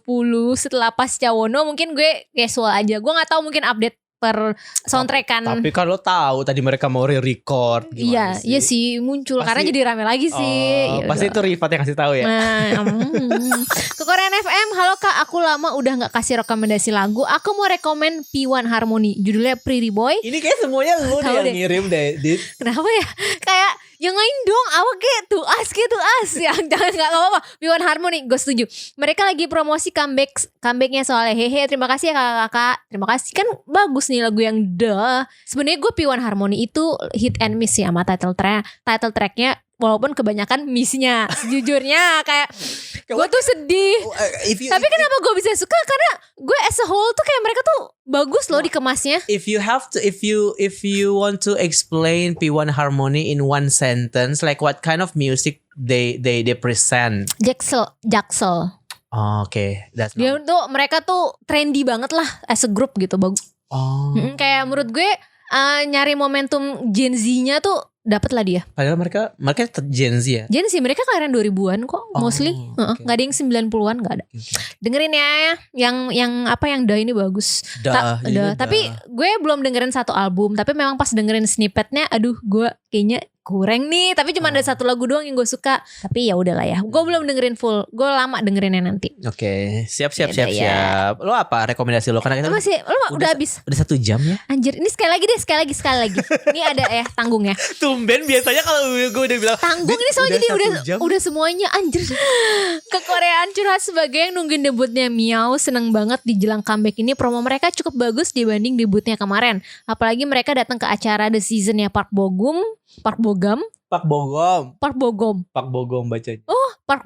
setelah pasca Wono mungkin gue casual aja. Gue nggak tahu mungkin update per soundtrackan. Tapi kan lo tahu tadi mereka mau re-record gimana Iya sih muncul Pasti- karena jadi rame lagi sih. Oh, Ya pasti udah. itu Rifat yang kasih tahu ya. Nah, ke Korean FM, halo Kak, aku lama udah nggak kasih rekomendasi lagu. Aku mau rekomen P1 Harmony, judulnya Pretty Boy. Ini kayak semuanya lu Tahu yang deh. ngirim deh, Dit. Kenapa ya? Kayak yang lain dong, awak kayak tuh as ya. Jangan nggak apa-apa. P1 Harmony, gue setuju. Mereka lagi promosi comebacknya soalnya. Hehe, terima kasih ya kakak-kakak. Terima kasih, kan bagus nih lagu yang Sebenarnya gue P1 Harmony itu hit and miss ya sama title tracknya. Walaupun kebanyakan missnya, sejujurnya kayak gue tuh sedih. Tapi kenapa gue bisa suka? Karena gue as a whole tuh kayak mereka tuh bagus loh dikemasnya. If you want to explain P1 Harmony in one sentence, like what kind of music they present? Jaxel. Oh, okay, that's Dia tuh mereka tuh trendy banget lah as a group gitu, bagus. Oh, Kayak menurut gue nyari momentum Gen Z-nya tuh dapat lah dia. padahal mereka Gen Z ya. Gen Z mereka kelahiran 2000-an kok mostly. okay. Nggak ada yang 90-an, nggak ada. Dengerin ya yang apa yang Da ini bagus. Tapi gue belum dengerin satu album, tapi memang pas dengerin snippetnya aduh gue kayaknya kurang nih, tapi cuma ada satu lagu doang yang gue suka. Tapi ya udahlah ya. Gue belum dengerin full. Gue lama dengerinnya nanti. Oke, siap. Yaudah ya. Lo apa rekomendasi lo? Karena kita Lo udah habis. udah 1 jam ya. Anjir, ini sekali lagi. Ini ada ya tanggung ya. Tumben biasanya kalau gue udah bilang Tanggung "Dit, ini soalnya jadi 1 jam." udah semuanya anjir. Kekoreaan curhat sebagai yang nungguin debutnya Miao, seneng banget di jelang comeback ini. Promo mereka cukup bagus dibanding debutnya kemarin. Apalagi mereka datang ke acara The Season-nya Park Bogum Pak Bogom baca. Park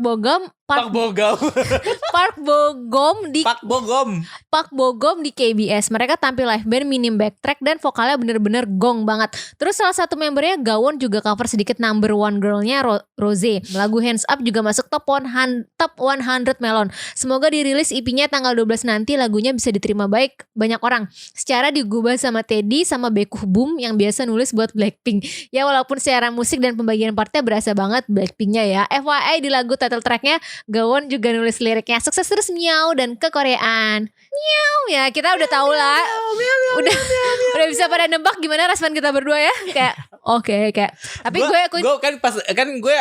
Bogom di KBS. Mereka tampil live band minim backtrack dan vokalnya bener-bener gong banget. Terus salah satu membernya Gawon juga cover sedikit number one girlnya Rose. Lagu Hands Up juga masuk top 100 Melon. Semoga dirilis EP-nya tanggal 12 nanti. Lagunya bisa diterima baik banyak orang. Secara digubah sama Teddy sama Baekhyun yang biasa nulis buat Blackpink. Ya walaupun secara musik dan pembagian partnya berasa banget Blackpink-nya ya. FYI di lagu title tracknya Gawon juga nulis liriknya sukses terus Miao dan kekoreaan. Miao ya, kita udah tahu lah. Udah bisa pada nembak gimana respon kita berdua ya. Kayak oke, kayak tapi gue gue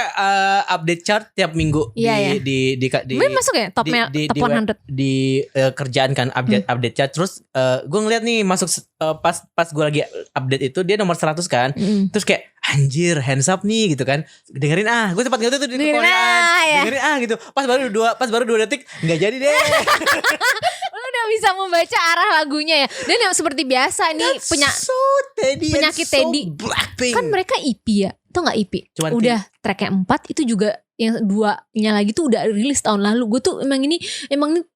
update chart tiap minggu Iya, di gue masuk ya top 100. di kerjaan kan update chart. Terus gue ngeliat nih masuk pas gue lagi update itu dia nomor 100 kan. Terus kayak anjir Hands Up nih gitu kan. Dengerin gue sempat ngerti tuh di Koreaan. Ya. Dengerin gitu. Pas baru 2 detik nggak jadi deh. Lu udah bisa membaca arah lagunya ya. Dan yang seperti biasa nih penyakit Teddy. Blackpink. Kan mereka EP ya. Itu gak EP. Cuman udah tracknya 4 itu juga yang 2-nya lagi tuh udah rilis tahun lalu. Gue tuh emang nih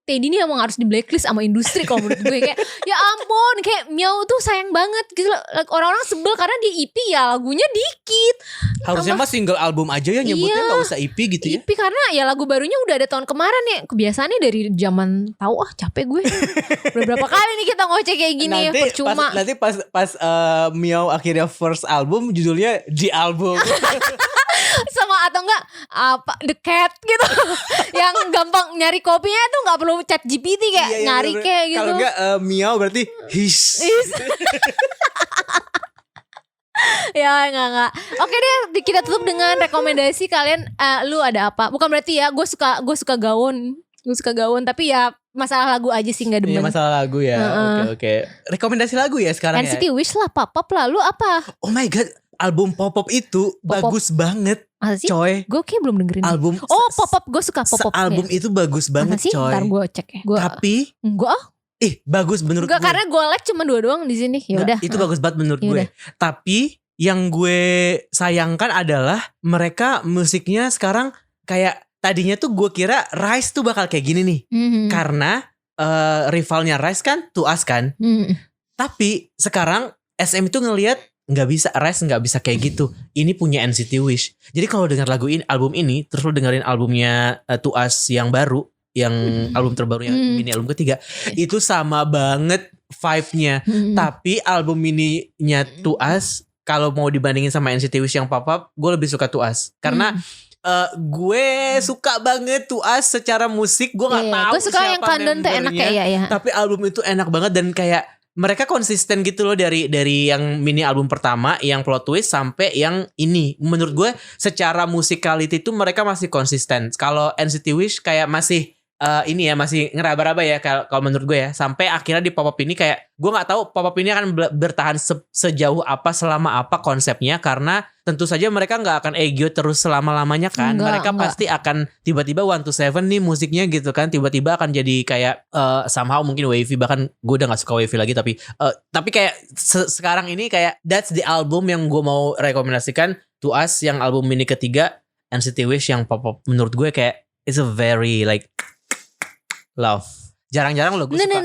Teddy ini emang harus di blacklist sama industri kalau menurut gue. Kayak ya ampun, kayak Miao tuh sayang banget gitu. Orang-orang sebel karena dia EP ya lagunya dikit. Harusnya mah single album aja ya nyebutnya, nggak usah EP gitu ya. EP karena ya lagu barunya udah ada tahun kemarin ya. Kebiasaannya dari zaman tahu capek gue. Udah berapa kali nih kita ngoceh kayak gini ya, percuma. Nanti pas Miao akhirnya first album judulnya The Album. Sama atau enggak apa The Cat gitu. Yang gampang nyari kopinya tuh nggak perlu chat GPT kayak Iya, nyari bener. kayak gitu. Kalau enggak Miao berarti his. Ya enggak. Oke deh, kita tutup dengan rekomendasi kalian. Lu ada apa? Bukan berarti ya gue suka Gawon. Gue suka Gawon tapi ya masalah lagu aja sih nggak demen. Iya masalah lagu ya. Oke. Rekomendasi lagu ya sekarang NCT ya. Wish lah, pop lah. Lu apa? Oh my god, album Pop-Up itu bagus banget. Masa sih? Coy. Gue kayak belum dengerin. Album Pop-up, gue suka pop-up. Album itu bagus banget, masa sih? coy. Ntar gue cek ya. Tapi bagus menurut enggak, gue. karena gue like cuma 2 doang di sini. Ya udah. Itu bagus banget menurut Yaudah. gue. Tapi yang gue sayangkan adalah mereka musiknya sekarang kayak tadinya tuh gue kira Rise tuh bakal kayak gini nih. Karena rivalnya Rise kan To Us kan. Tapi sekarang SM itu ngelihat nggak bisa, Rise nggak bisa kayak gitu. Ini punya NCT Wish. Jadi kalau dengar lagu ini, album ini, terus lo dengerin albumnya To Us yang baru, yang album terbaru yang mini album ketiga, itu sama banget vibe-nya. Tapi album mininya To Us kalau mau dibandingin sama NCT Wish yang pop-up, gue lebih suka To Us karena gue suka banget To Us secara musik. Gue nggak tahu gue suka yang Kandon tuh enak kayak ya. Tapi album itu enak banget dan kayak mereka konsisten gitu loh dari yang mini album pertama yang plot twist sampai yang ini. Menurut gue secara musicality itu mereka masih konsisten. Kalau NCT Wish kayak masih ini ya masih ngeraba-raba ya kalau menurut gue ya, sampai akhirnya di pop up ini kayak gue nggak tahu pop up ini akan bertahan sejauh apa, selama apa konsepnya, karena tentu saja mereka nggak akan egyo terus selama-lamanya kan. Mereka pasti akan tiba-tiba 1-7 nih musiknya gitu kan, tiba-tiba akan jadi kayak somehow mungkin wavy, bahkan gue udah nggak suka wavy lagi, tapi kayak sekarang ini kayak that's the album yang gue mau rekomendasikan to us, yang album mini ketiga NCT Wish yang pop up. Menurut gue kayak it's a very like love. Jarang-jarang lo gue suka.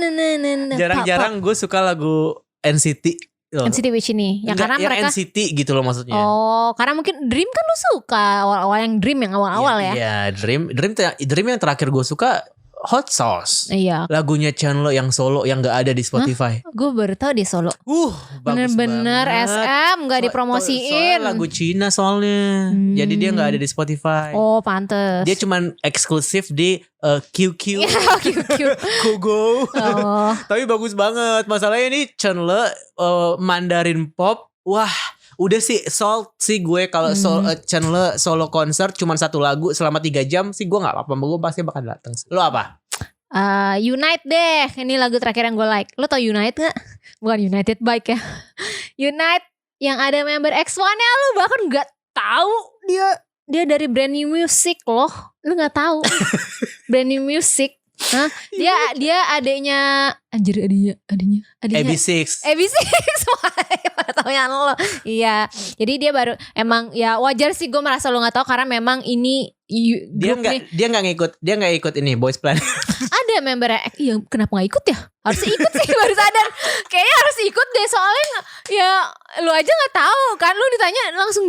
Jarang-jarang gue suka lagu NCT. NCT Wish ini. Ya karena mereka NCT gitu loh maksudnya. Oh, karena mungkin Dream kan lu suka awal-awal, yang Dream yang awal-awal ya. Iya, Dream yang terakhir gue suka Hot Sauce. Iya. Lagunya Chenle yang solo yang gak ada di Spotify. Gue baru tahu di solo. Bagus bener-bener banget. SM gak dipromosiin. Soalnya lagu Cina soalnya. Jadi dia gak ada di Spotify. Oh, pantes. Dia cuman eksklusif di QQ. QQ. Kogo. Oh. Tapi bagus banget. Masalahnya ini Chenle Mandarin pop. Wah, udah sih sold sih gue kalau Chenle solo konser cuman satu lagu selama 3 jam sih gue nggak apa-apa, gue pasti bakal datang. Lo apa? Unite deh. Ini lagu terakhir yang gue like. Lo tau Unite gak? Bukan United Bike ya. Unite yang ada member X1-nya, lo bahkan gak tahu dia dari Brand New Music loh. Lo gak tahu. Brand New Music. Hah? Dia adeknya AB6. Mana taunya lo. Iya. Jadi dia baru, emang ya wajar sih gue merasa lo gak tahu, karena memang ini dia nggak ikut ini Boys Plan. Ada membernya. Iya, kenapa gak ikut ya? Harus ikut sih, baru sadar. Kayaknya harus ikut deh, soalnya ya lu aja gak tahu kan. Lu ditanya langsung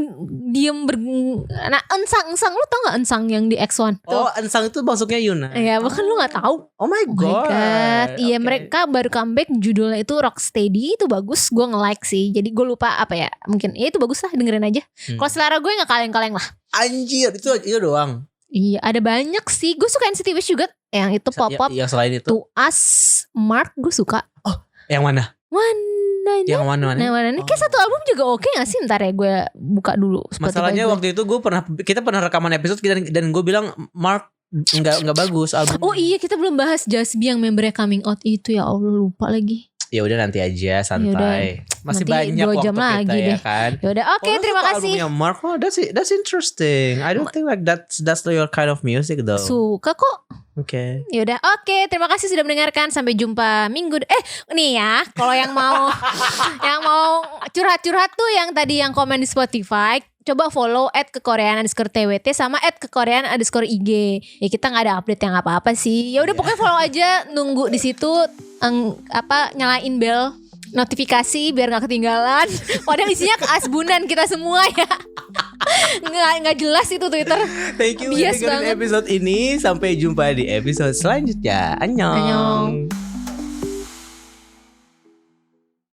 diem nah, Ensang lu tau gak Ensang yang di X1 tuh? Oh, Ensang itu masuknya Yuna. Iya, bahkan lu gak tahu. Oh my god. Iya, mereka baru comeback, judulnya itu Rocksteady. Itu bagus, gue nge-like sih. Jadi gue lupa apa ya, mungkin ya itu bagus lah, dengerin aja. Kalau selera gue gak kaleng-kaleng lah. Anjir, itu doang. Iya, ada banyak sih. Gue suka NCT Wish juga. Yang itu pop-up. Yang selain itu To Us, Mark gue suka. Oh, yang mana? Yang mana? Ini kayak satu album juga oke gak sih? Ntar ya gue buka dulu Spotify. Masalahnya waktu itu kita pernah rekaman episode dan gue bilang Mark nggak bagus album. Oh iya, kita belum bahas Jasbi yang membernya coming out itu, ya Allah lupa lagi. Ya udah nanti aja santai. Masih nanti banyak 2 jam waktu lagi kita deh. ya kan. Ya udah, oke, terima kasih. Albumnya Mark, that's interesting. I don't think like that's your kind of music though. Suka kok. Oke. Ya udah, oke, terima kasih sudah mendengarkan. Sampai jumpa minggu nih ya. Kalau yang mau curhat-curhat tuh yang tadi yang komen di Spotify, coba follow @kekorean_twt sama @kekorean_ig. Ya kita nggak ada update yang apa-apa sih. Ya udah pokoknya follow aja, nunggu di situ nyalain bel notifikasi biar nggak ketinggalan. Padahal isinya keasbunan kita semua ya. Nggak jelas itu Twitter. Thank you udah dengerin episode ini. Sampai jumpa di episode selanjutnya. Annyeong.